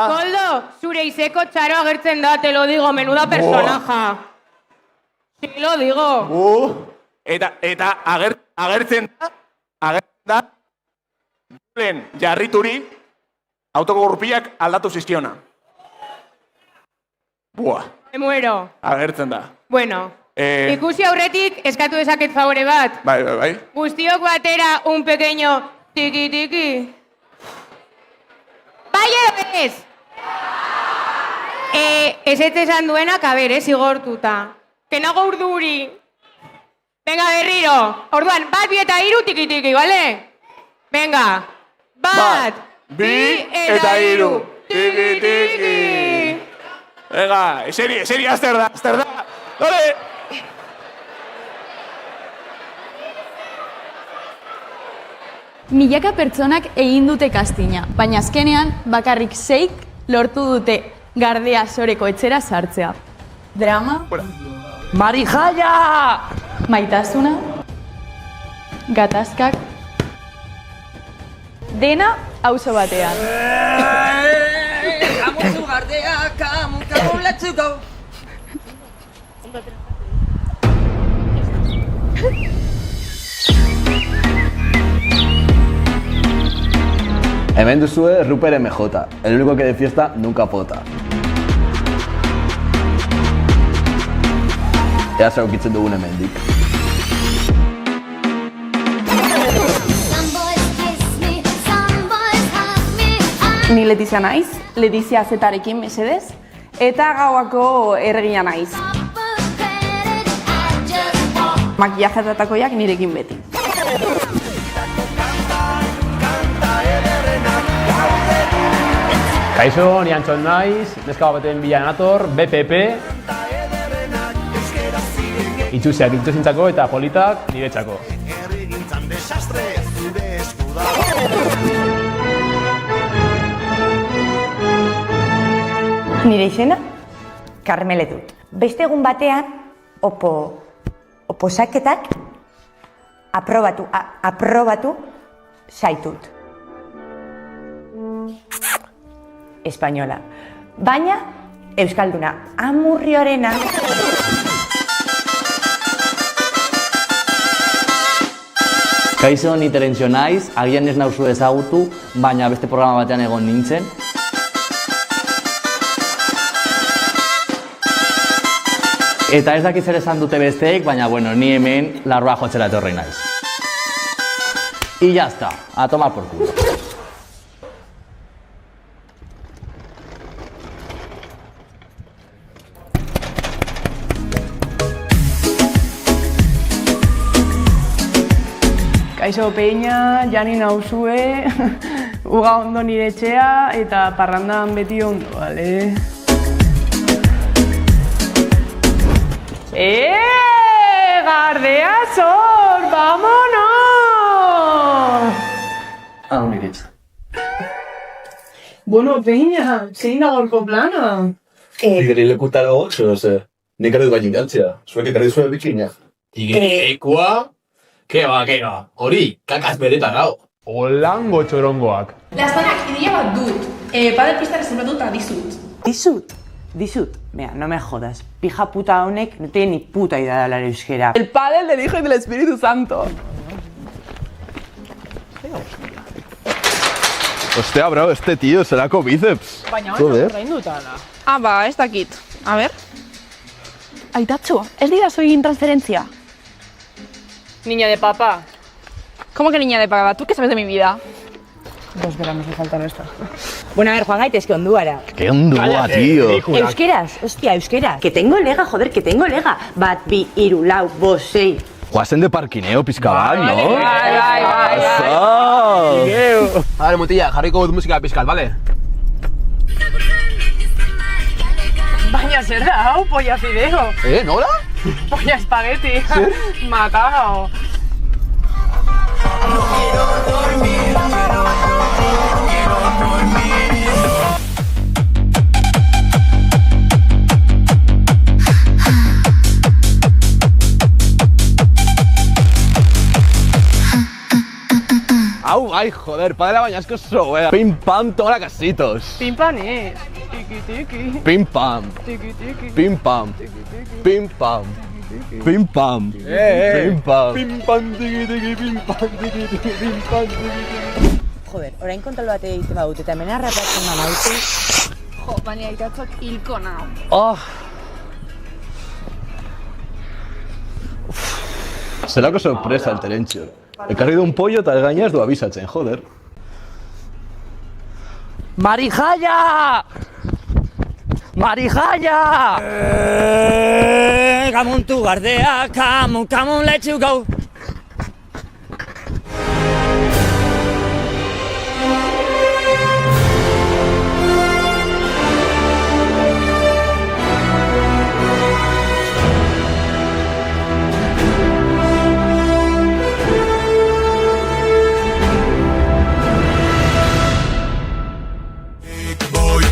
Koldo, zure izeko txaro agertzen da, te lo digo, menuda personaja. Sí, lo digo.
Eta agertzen da, jarrituri, autoko gurpiak aldatu zizkiona. Buah.
Me muero.
Agertzen da.
Bueno, ikusi aurretik eskatu dezaket favore bat.
Bai.
Guztiok batera un pequeño tiki-tiki. Bai edo ez? Ez esan duenak, a ber, zigortuta. Que nago urduri. Venga, berriro. Orduan, 1, 2 eta 3 tiki-tiki, bale? Venga. 1, 2 eta 3. Tiki-tiki.
Venga, eseri, azter da. Dale!
Milaka pertsonak egin dute kastina, baina azkenean bakarrik 6 lortu dute Gardea Soreko etxera sartzea. Drama,
Marijaia!
maitasuna, gatazkak, dena auzo batean.
Kamu Gardea, kamu, let's go!
Hemen duzue Ruper MJ, el único que de fiesta nunca pota. Ea zer aukitzen dugun hemendik.
Ni Letizia naiz, Letizia Zetarekin mesedez, eta gauako erregina naiz. Makillajetatakoiak nirekin beti.
Kaixo, ni Antxon naiz, neska baten bila nator, BPP. Itxusiak itxusintzako eta politak niretzako.
Nire izena, Karmele dut. Beste egun batean, oposaketak aprobatu zaitut. Espainola. Baina, euskalduna, Amurriorena.
Kaixo, ni Terentzio naiz, agian ez nauzu ezagutu, baina beste programa batean egon nintzen. Eta ez dakit zer esan dute besteek, baina bueno, ni hemen larroa jotzera etorri naiz. Y ya está, a tomar por culo.
Kaixo peña, jani nauzue, uga ondo nire etxea eta parrandan beti ondo, bale? Gardea Sor, vámonos!
Miritz.
Bueno, peña, zein da gaurko plana?
Tigri lekutara gotxo, nik ere du baino jantzea, zuek ekarri zuen bikina.
Tigrekoa? Keba, hori, kakaz beretan hau. Olango txorongoak.
Lastanak, ideia bat dut. Padel pista reservatu eta dizut.
Dizut. Mira, no me jodas. Pija puta honek no tiene ni puta idea de hablar euskera.
El padel del Hijo y del Espíritu Santo.
Hostia, bro, este tío, zelako bíceps.
Baina hori horrein dut ala. Ez dakit. A ver. Aitatxo, ez didazu egin transferentzia? Niña de papá. ¿Cómo que niña de papá? ¿Tú qué sabes de mi vida? 2 gramos me faltan esta.
Bueno, a ver, Juan Gaitez, que onduara.
¡Qué ondua, tío!
Euskeraz, hostia, euskera. Que tengo lega, joder, que tengo lega. 1, 2, 3, 4, 5, 6.
Guazen de parkineo pizka bat, no?
Bai.
A ver, mutilla, jarriko dut musika pizkat, bale?
Baina zer da hau, polla fideo.
Nola?
Polla espagueti. Matao.
Au, ay, joder, padela baina asko zo, Pim pam, toma casitos.
Pim pam es. Tiki tiki.
Pim pam.
Tiki tiki.
Pim pam. Pim pam. Pim pam. Pim pam.
Pim pam, tiki tiki, pim pam, tiki tiki, pim pam, tiki tiki.
Joder, orain kontrol bat egite badut eta hemen harrapatzen banaute.
Jo, baina aitatzok hilko nao.
Oh. Zelako sorpresa el Terentxio. Ekarri du un pollo eta gainaz du abisatzen, joder.
Marijaya! Marijaya!
Come on to Gardea, come on, let you go.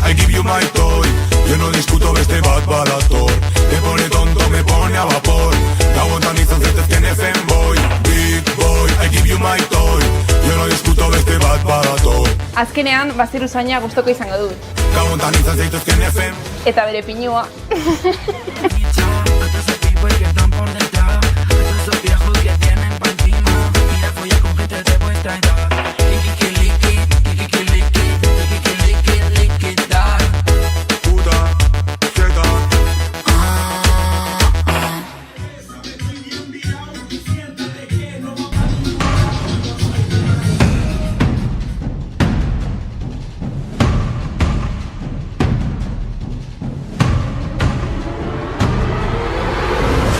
I give you my toy. Yo no discuto beste bat badator. Me pone tonto, me pone a vapor. La bontaniza zetezken fanboy. Big boy, I give you my toy. Yo no discuto beste bat badator.
Azkenean, baziru zaina gustoko izango dut.
La bontaniza zetezken fan.
Eta bere pinua.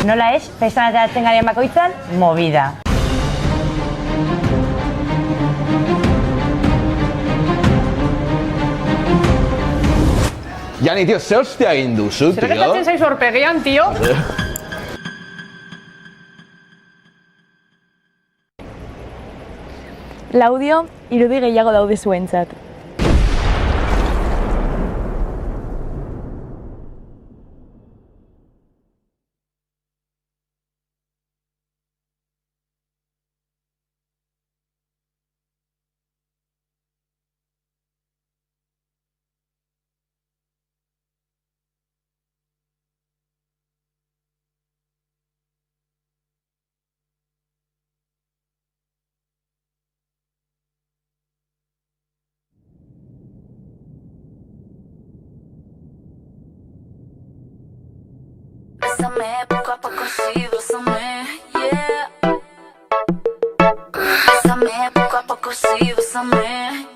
Nola ez, festan ateratzen garen bakoitzan, movida.
Jani, tío, ze hostia egin duzu, tío?
Zer gertatzen zaizu horpegian, tío?
Laudio, irudi gehiago daude zuentzat.
Bésame, poco a poco sí, bésame, yeah. Bésame, poco a poco sí, bésame.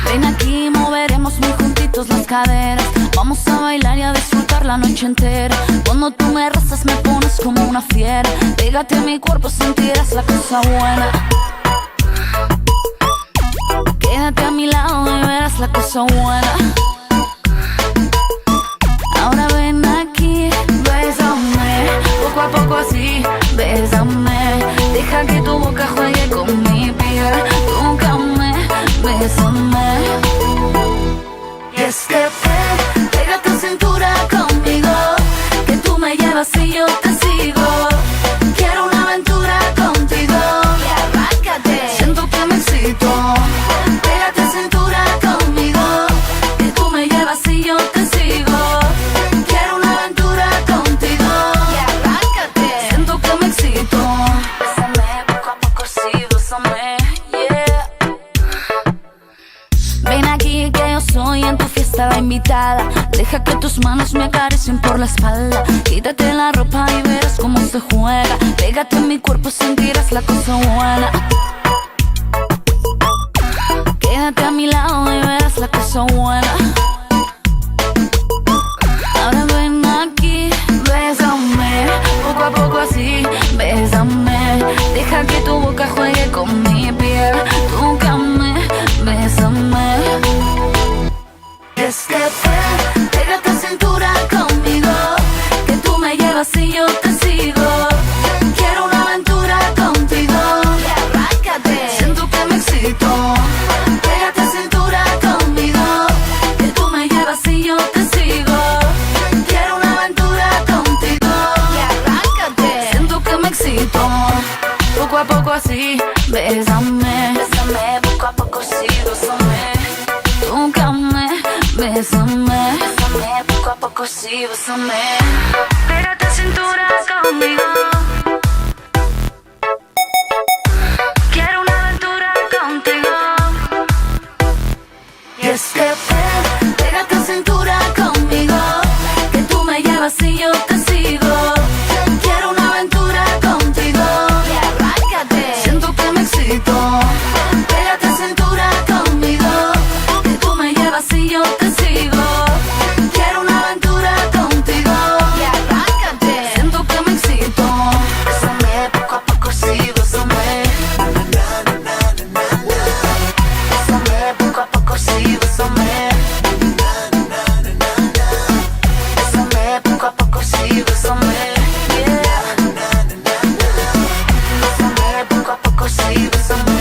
Ven aquí, moveremos muy juntitos las caderas. Vamos a bailar y a disfrutar la noche entera. Cuando tú me rozas me pones como una fiera. Pégate a mi cuerpo, sentirás la cosa buena. Quédate a mi lado y verás la cosa buena. Ahora ven aquí, bésame, poco a poco así, bésame. Deja que tu boca juegue con mi piel, tócame, bésame. Y es que ven, pega tu cintura conmigo, que tú me llevas y yo te sigo. Quiero una aventura contigo, y arráncate, siento que me excito. Pega tu cintura conmigo, que tú me llevas y yo te sigo. Soy en tu fiesta la invitada. Deja que tus manos me acaricien por la espalda. Quítate la ropa y verás cómo se juega. Pégate en mi cuerpo, sentirás la cosa buena. Quédate a mi lado y verás la cosa buena. Ahora ven aquí, bésame, poco a poco así, bésame. Deja que tu boca juegue con mi piel, tócame, bésame. Es que ven, pega tu cintura conmigo, que tú me llevas y yo te sigo. Quiero una aventura contigo, y arráncate, siento que me excito. Pega tu cintura conmigo, que tú me llevas y yo te sigo. Quiero una aventura contigo, y arráncate, siento que me excito. Poco a poco así, bésame, bésame, poco a poco sí, bésame. Tócame, bésame, bésame. poco a poco sí, bésame. Pégate a cintura conmigo. Quiero una aventura contigo. Y es que pégate a cintura conmigo. Que tú me llevas y yo te sigo. Quiero una aventura contigo. Y arráncate. Siento que me excito. Pégate a cintura conmigo. Que tú me llevas y yo te sigo. Quiero una aventura contigo. Y arráncate. Siento que me excito. Bésame poco a poco, sí, bésame. Bésame poco a poco, sí, bésame. Bésame poco a poco, sí, bésame. Bésame poco a poco, sí, bésame.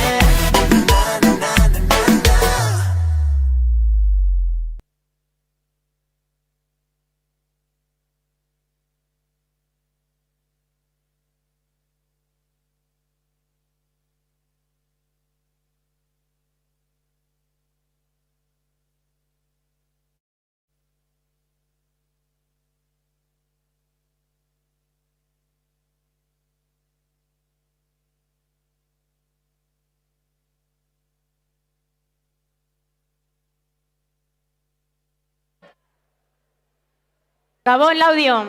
Gabon, Laudio.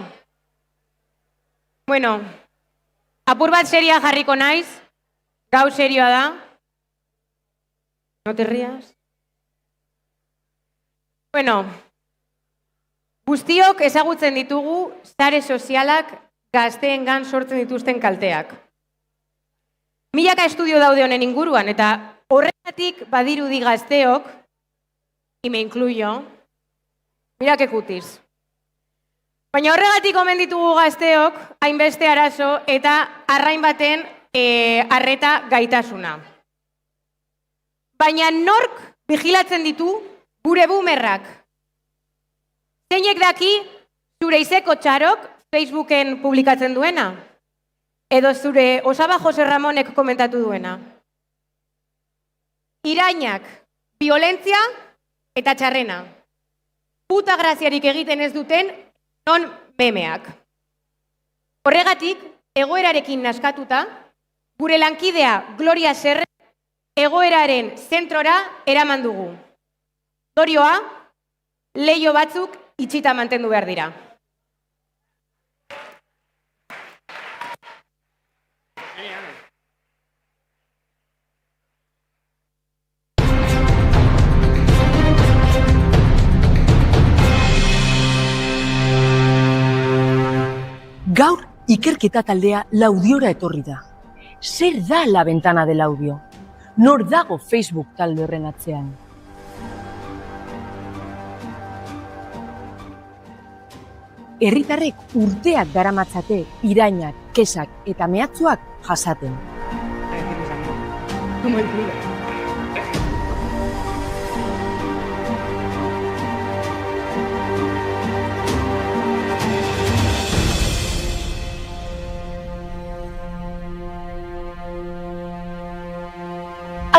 Bueno, apur bat seria jarriko naiz. Gau serioa da. No te rías. Bueno, guztiok ezagutzen ditugu sare sozialak gazteengan sortzen dituzten kalteak. Milaka estudio daude honen inguruan, eta horregatik badirudi gazteok, y me incluyo, mira que kutis. Baina horregatik omen ditugu gazteok, hainbeste arazo eta arrain baten arreta gaitasuna. Baina nork vigilatzen ditu gure boomerrak. Zeinek daki zure izeko txarok Facebooken publikatzen duena? Edo zure Osaba Jose Ramonek komentatu duena? Irainak, violentzia eta txarrena. Puta graziarik egiten ez duten non memeak. Horregatik, egoerarekin naskatuta, gure lankidea Gloria Serre egoeraren zentrora eraman dugu. Dorioa, leiho batzuk itxita mantendu behar dira.
Gaur ikerketa taldea Laudiora etorri da. Zer da La Ventana del Audio? Nor dago Facebook talde horren atzean? Herritarrek urteak daramatzate irainak, kesak eta mehatxuak jasaten.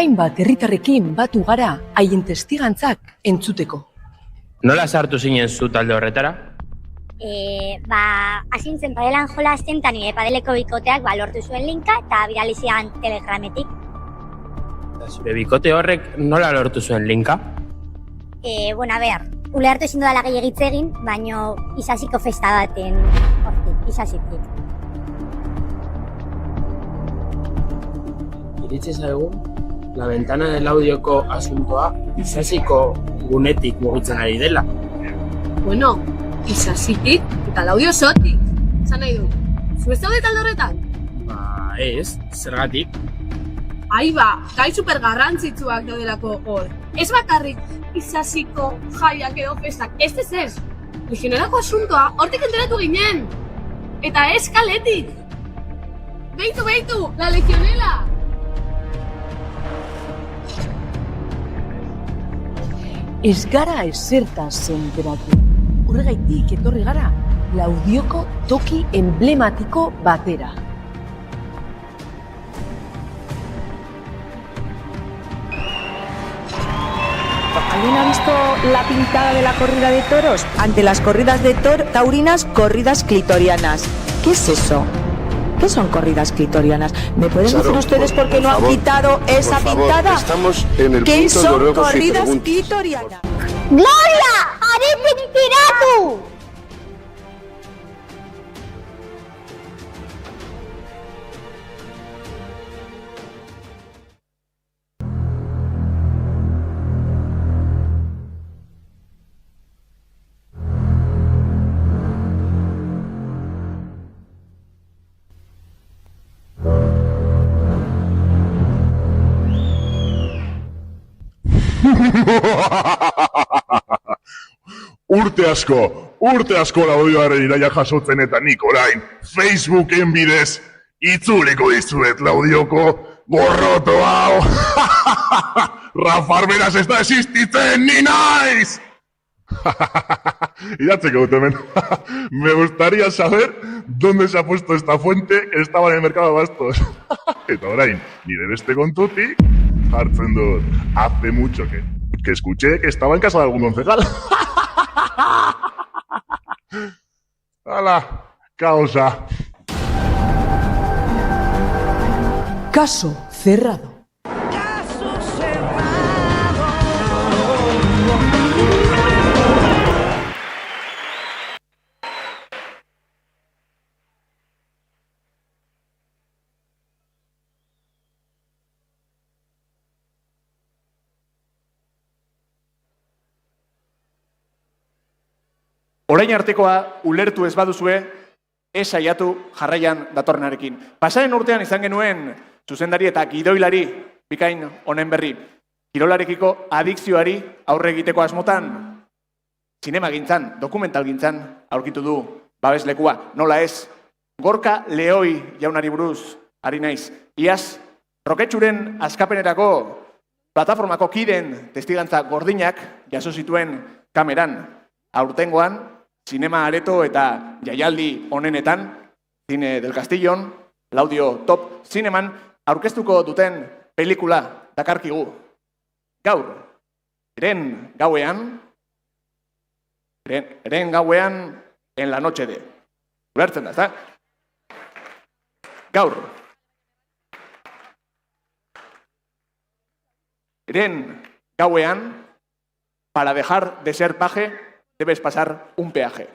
Hainbat herritarrekin batu gara haien testigantzak entzuteko.
Nola sartu zinen zu talde horretara?
Asintzen padelan jolasten eta nire padeleko bikoteak lortu zuen linka eta biralizian telegrametik.
Zure bikote horrek nola lortu zuen linka?
Ulertu ezin dudala gehiagitze egin, baino Isasiko festa baten hortik, Isasitik.
Iritsi zaigu, La Ventana del Audioko asuntoa Isasiko gunetik mugitzen ari dela.
Bueno, Isasitik eta Laudio zotik. Zan nahi du, zu ez daude talde horretan?
Ez, zergatik.
Gai super garrantzitsuak daudelako hor. Ez bakarrik Isasiko jaiak edo festak, ez. Legionerako asuntoa hortik enteratu ginen. Eta ez kaletik. Beitu, la legionela!
Ez gara ezertaz enteratu. Horregaitik etorri gara Laudioko toki emblematiko batera. ¿Alguien ha visto la pintada de la corrida de toros? Ante las corridas de taurinas, corridas clitorianas. ¿Qué es eso? ¿Qué son corridas clitorianas? ¿Me pueden decir ustedes por qué no han quitado esa pintada?
Estamos en el
¿Qué
punto de
son
luego
corridas
si
clitorianas?
¡Gloria! ¡Arete inspiratu!
Urte asko Laudioaren iraia jasotzen eta nik orain Facebooken bidez itzuliko dizuet Laudioko gorroto hau. Rafa Arberas ez da existitzen, ni naiz! Idatzeko dut hemen. Me gustaría saber dónde se ha puesto esta fuente que estaba en el mercado de bastos. Eta orain, nire beste kontutik hartzen dut. Hace mucho que escuché que estaba en casa de algún concejal. ¡Hala! Causa.
Caso cerrado.
Orain artekoa ulertu ez baduzue, ez saiatu jarraian datorrenarekin. Pasaren urtean izan genuen zuzendari eta gidoilari bikain honen berri. Kirolarekiko adikzioari aurre egiteko asmotan, zinemagintzan, dokumentalgintzan aurkitu du babeslekua. Nola ez, Gorka Leoi jaunari buruz ari naiz. Iaz, Roketxuren askapenerako plataformako kideen testigantza gordinak jaso zituen kameran. Aurtengoan, zinema areto eta jaialdi honenetan, Cine del Castillon, Laudio Top Zineman, aurkeztuko duten pelikula dakarkigu. Gaur, eren gauean, en la noche de. Ulertzen da, ezta? Gaur, eren gauean, para dejar de ser paje, debes pasar un peaje.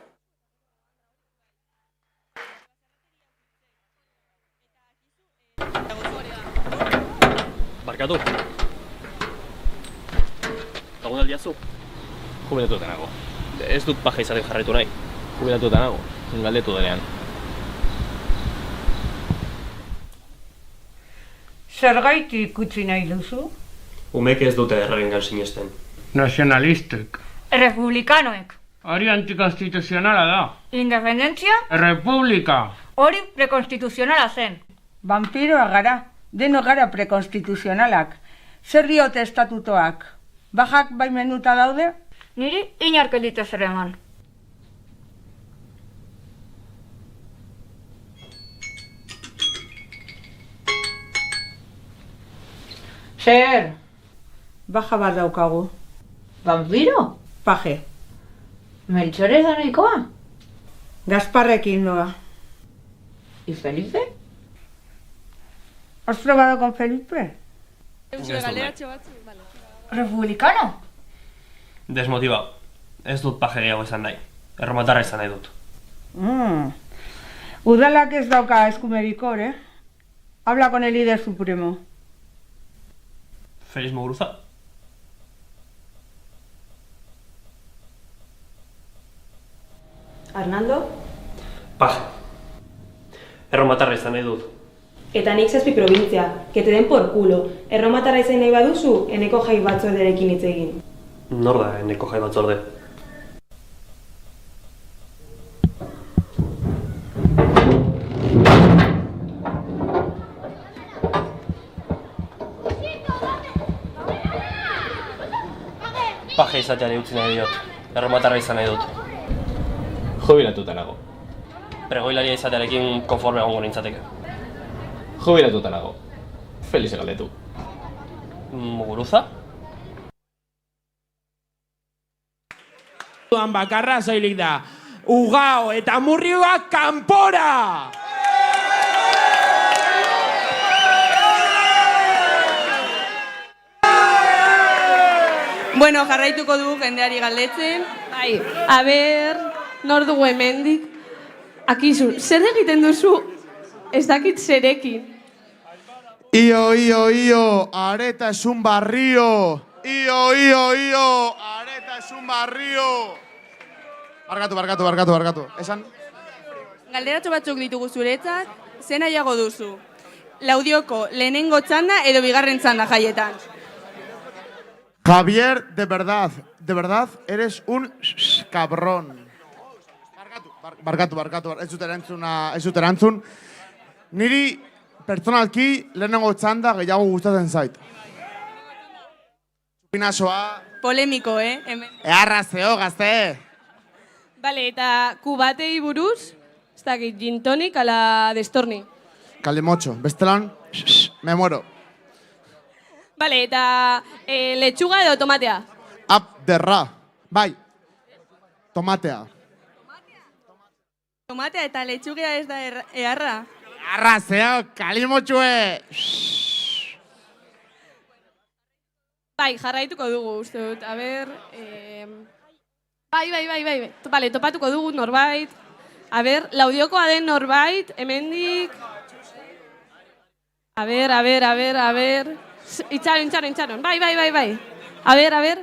Barkatu. Lagun aldiazu? Jubilatuta nago. Ez dut paja izaten jarraitu nahi. Jubilatuta nago. Galdetu denean.
Zergaitik utzi nahi duzu?
Umek ez dute erragengan sinesten.
Nazionalistek. Republikanoek.
Hori antikonstituzionala da.
Independentzia?
Republika.
Hori prekonstituzionala zen. Vampiroa gara, deno gara prekonstituzionalak. Zer diote estatutoak? Bajak baimenduta daude? Niri inark edite zer eman. Zer? Baja bat daukagu.
Vampiro?
Paje.
Melchores da nahikoa?
Gasparrekin noa.
¿Y Felipe?
¿Has probado con Felipe? Republicano?
Desmotivado. Ez dut paje gehiago esan nahi. Erromatarra esan nahi dut.
Udalak ez dauka eskumerikor, Habla con el líder supremo.
Feliz Muguruza?
Arnaldo?
Paje. Erromatarra izan nahi dut.
Eta nik 7 provintzia, que te den por culo. Erromatarra izan nahi baduzu, eneko jai batzordearekin hitz egin.
Nor da eneko jai batzorde? Paje izateari utzi nahi diot. Erromatarra izan nahi dut.
Jubilatuta nago.
Pregoilaria izatearekin konforme egongo nintzateke.
Jubilatuta nago. Feliz galdetu.
Muguruza?
Duan bakarra soilik da. Ugao eta murrioak kanpora!
Bueno, jarraituko dugu jendeari galdetzen.
Bai, a ber, nor dugu hemendik? Akizu, zer egiten duzu? Ez dakit zerekin.
Io, Areta es un barrio. Io, Areta es un barrio. Barkatu. Esan?
Galderatxo batzuk ditugu zuretzat, zen nahiago duzu? Laudioko lehenengo txanda edo bigarren txanda jaietan?
Javier, de verdad, eres un cabrón. Barkatu, ez dut erantzun. Niri, pertsonalki, lehenengo txanda gehiago gustatzen zait. Pinasoa...
Polemiko,
Arrazeo, gazte!
Bale, eta kubatei buruz, ez dakit, gin tonic ala destorni.
Kalimotxo, bestelan, me muero.
Bale, eta letxuga edo tomatea?
Abderra, bai, tomatea.
Tomatea eta letxugia ez da eharra?
Arrazeo, kalimotxue!
Bai, jarraituko dugu, uste dut. A ber... Bai. Bale, topatuko dugu norbait. A ber, Laudiokoa den norbait, hemendik... A ber... Itxaron. Bai. A ber.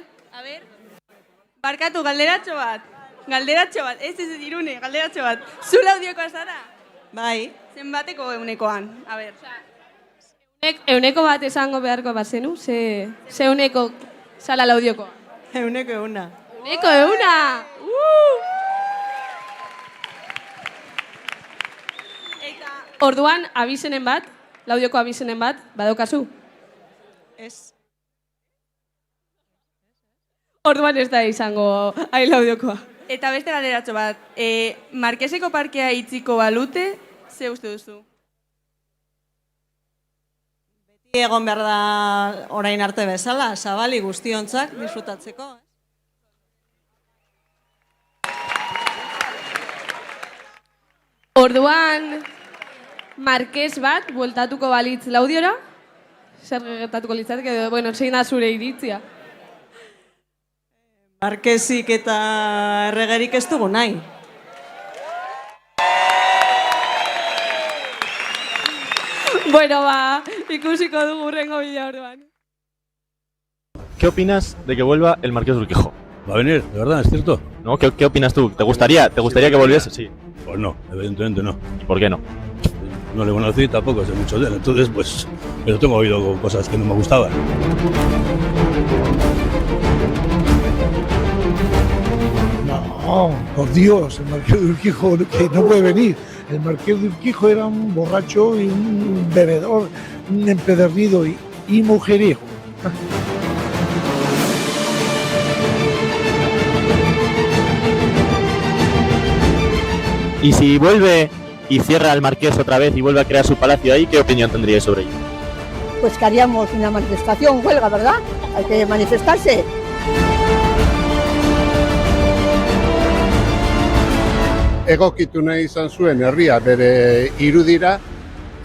Barkatu, galderatxo bat. Ez Irune, galderatxo bat. Zu Laudiokoa zara?
Bai.
Zenbateko eunekoan? A ber.
Euneko bat esango beharko bat zenu? Ze euneko zala Laudiokoa?
Euneko euna.
Euneko euna!
Eta...
Orduan, abizenen bat, Laudioko abizenen bat, badokazu?
Ez.
Orduan ez da izango Laudiokoa.
Eta beste galderatxo bat, Markeseko parkea itziko balute, ze uste duzu?
Beti egon behar da orain arte bezala, zabali guztiontzak disfrutatzeko.
Orduan, Markes bat, bueltatuko balitz Laudiora? Zer gertatuko litzateke edo, bueno, zein da zure iritzia?
Markesik eta erregerik ez dugu nahi.
Bueno, ikusiko dugu urrengo bidea orduan.
¿Qué opinas de que vuelva el Marqués de Urquijo?
Va a venir, de verdad, es cierto.
¿No? ¿Qué opinas tú? ¿Te gustaría que volviese? Sí.
Pues no, evidentemente no.
¿Y por qué no?
No le conocí, tampoco sé mucho de él, entonces pues... Pero tengo oído cosas que no me gustaban.
No, por Dios, el Marqués de Urquijo que no puede venir. El Marqués de Urquijo era un borracho y un bebedor, un empedernido y mujeriego.
Y si vuelve y cierra el Marqués otra vez y vuelve a crear su palacio ahí, ¿qué opinión tendríais sobre ello?
Pues que haríamos una manifestación, huelga, ¿verdad? Hay que manifestarse.
Egokitu nahi izan zuen herria bere irudira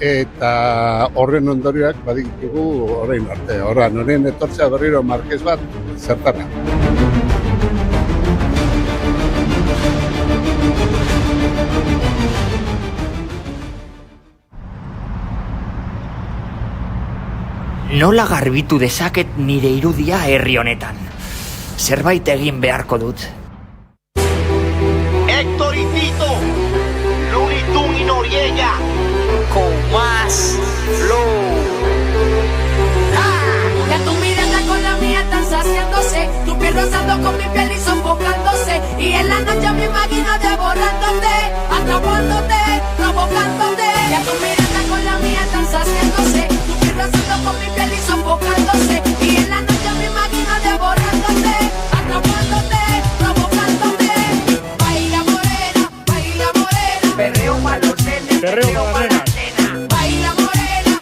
eta horren ondorioak baditugu orain arte. Horren etortzea berriro Markes bat zertara.
Nola garbitu dezaket nire irudia herri honetan? Zerbait egin beharko dut.
Héctor y Tito, Looney Tunes y Noriega, con más flow.
Ya tu mirada con la mía están saciándose, tu piel rozando con mi piel y sofocándose, y en la noche me imagino devorándote, atrapándote, provocándote. Ya tu mirada con la mía están saciándose, tu piel rozando con mi piel y sofocándose, y en la noche me imagino devorándote, atrapándote, provocándote. Baila morena, perreo pa' los nenes, perreo pa' las nenas. Baila morena,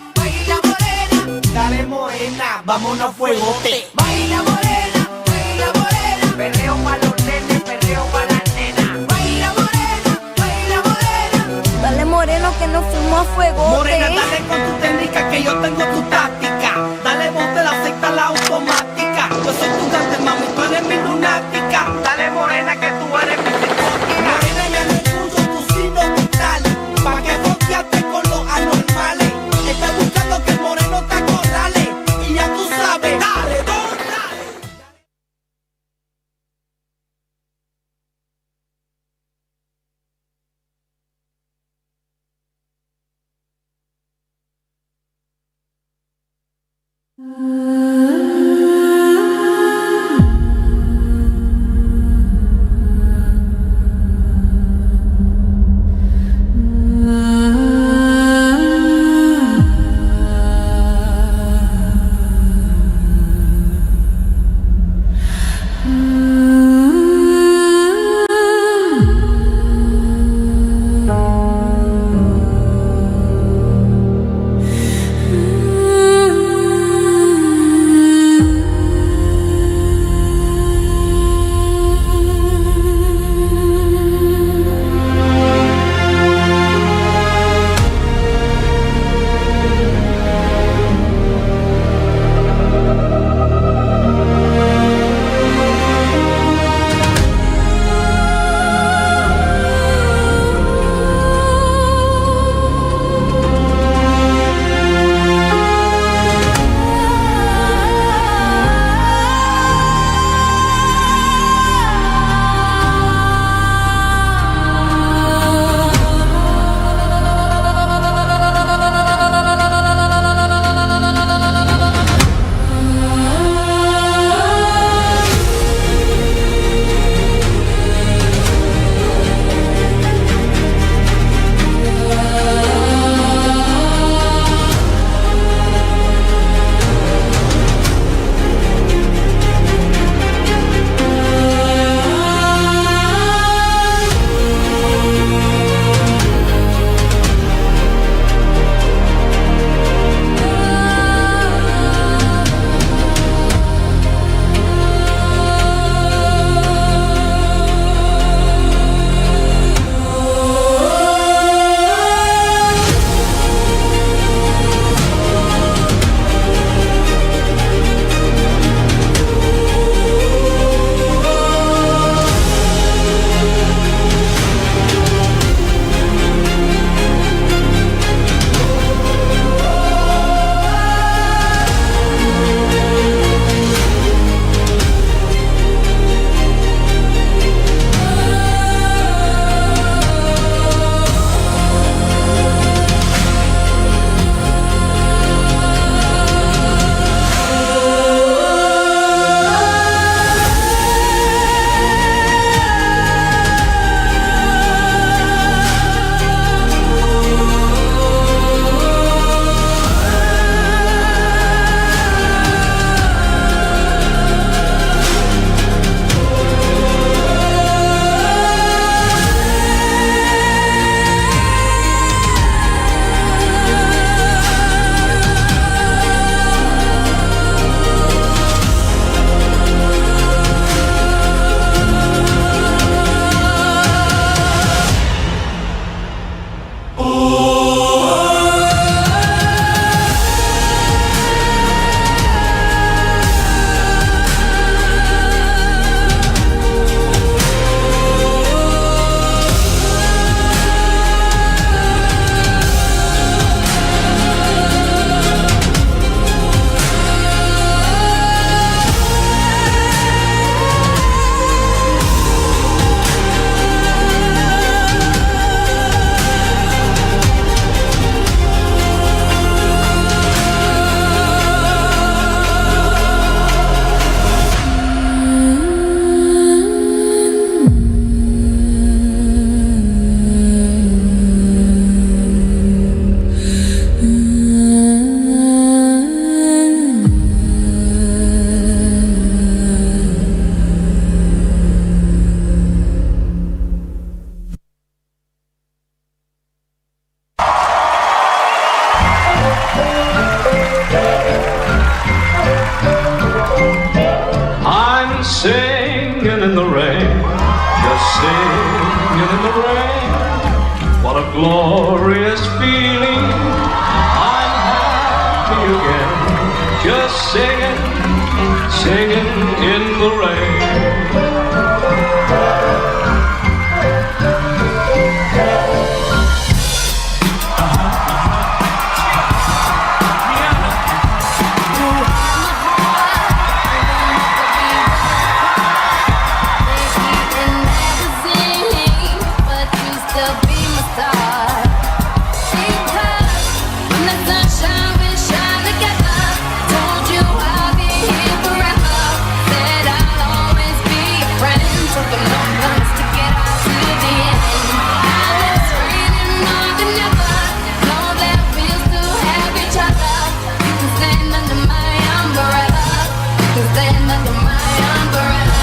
dale morena, vámonos a fuegote. Baila morena, perreo pa' los nenes, perreo
singing in the rain. What a glorious feeling. I'm happy again. Just singing, singing in the rain.
Told you took no guns to get out to the end. Now it's raining more than ever. Know that it feels to have each other. You can stand under my umbrella. You can stand under my umbrella.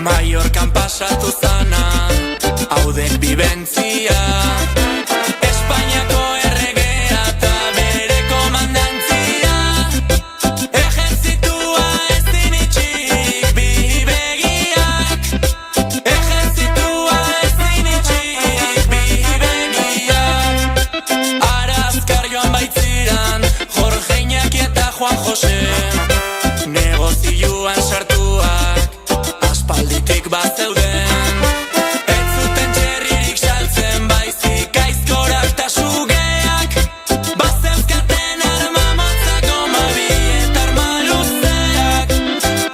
Mallorcan pasatu zana, haudek bibentzia. Espainiako erregea eta bere komandantzia. Ejertzitua ezin itxik bi begiak. Ejertzitua ezin itxik bi begiak. Ara azkar joan baitziran, Jorge Iñaki eta Juan Jose. Negozioan sartuak, aspalditik bazeuden. Ez zuten txerririk saltzen, baizik aizkorak ta sugeak. Bazeuzkaten arma motzak, omabi eta arma luzeak.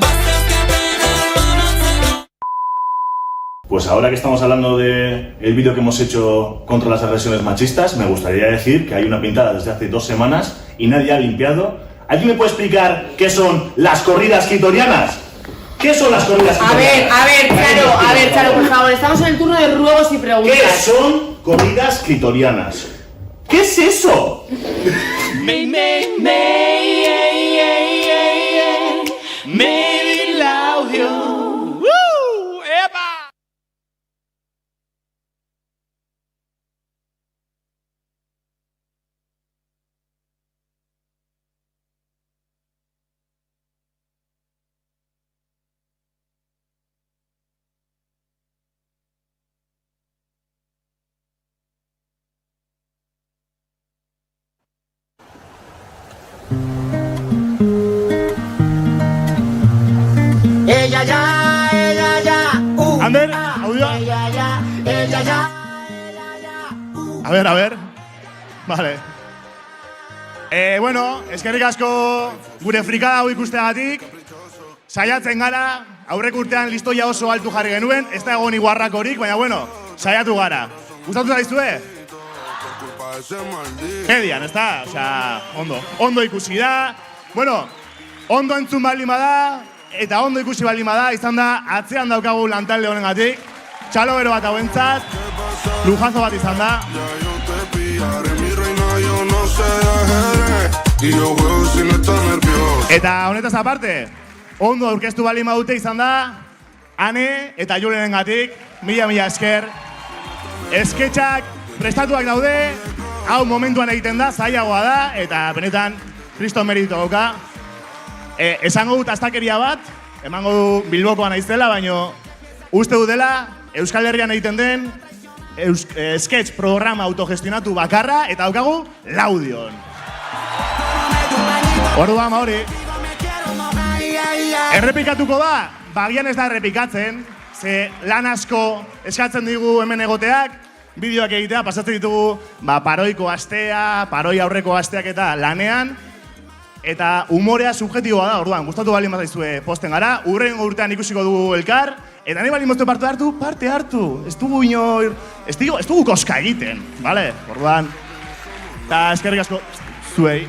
Bazeuzkaten arma motzak.
Pues ahora que estamos hablando del vídeo que hemos hecho contra las agresiones machistas, me gustaría decir que hay una pintada desde hace 2 semanas y nadie ha limpiado. ¿Alguien me puede explicar qué son las corridas clitorianas? ¿Qué son las corridas clitorianas?
A ver, Charo, por favor, estamos en el turno de ruegos y preguntas.
¿Qué son corridas clitorianas? ¿Qué es eso?
Maybe Laudio.
Ella ya,
Ander, audioa.
ella ya.
A ver. Vale. Bueno, eskerrik asko gure frikada hau ikusteagatik. Saiatzen gara, aurrek urtean listoia oso altu jarri genuen, ez da egon iguarrakorik, baina bueno, saiatu gara. Gustatu zaizue? Median, ez da? Osea, ondo ikusi da. Bueno, ondo entzun baldin bada, eta ondo ikusi baldin bada, izan da, atzean daukagu lantalde honengatik. Txalo bero bat hauentzat, lujazo bat izan da. Eta honetaz aparte, ondo aurkeztu baldin badute izan da, Ane eta Julenengatik, mila esker. Esketxak prestatuak daude, hau momentuan egiten da, zailagoa da, eta benetan kriston meritu dauka. Esango dut astakeria bat, emango du Bilbokoa naizela, baino uste dut dela Euskal Herrian egiten den sketch programa autogestionatu bakarra eta daukagu Laudion. Orduan hori. Errepikatuko da, bagian ez da errepikatzen, ze lan asko eskatzen digu hemen egoteak, bideoak egitea, pasatzen ditugu paroiko astea, paroi aurreko asteak eta lanean, eta humorea subjetiboa da, orduan, gustatu baldin bazaizue posten gara, hurrengo urtean ikusiko dugu elkar, eta nahi baldin moztu parte hartu, ez dugu inor, ez dugu koska egiten, bale? Orduan, eta eskerrik asko zuei.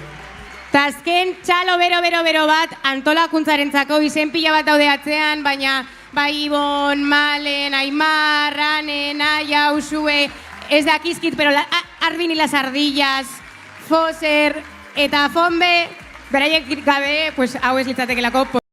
Ta azken txalo bero bat antolakuntzarentzako izen pila bat daude atzean, baina bai Ibon, Malen, Aimar, Anen, Aia, Usue, ez dakizkit, pero Arbin y las ardillas, Foser eta Fonbe, beraiek gabe, pues hau ez litzatekelako.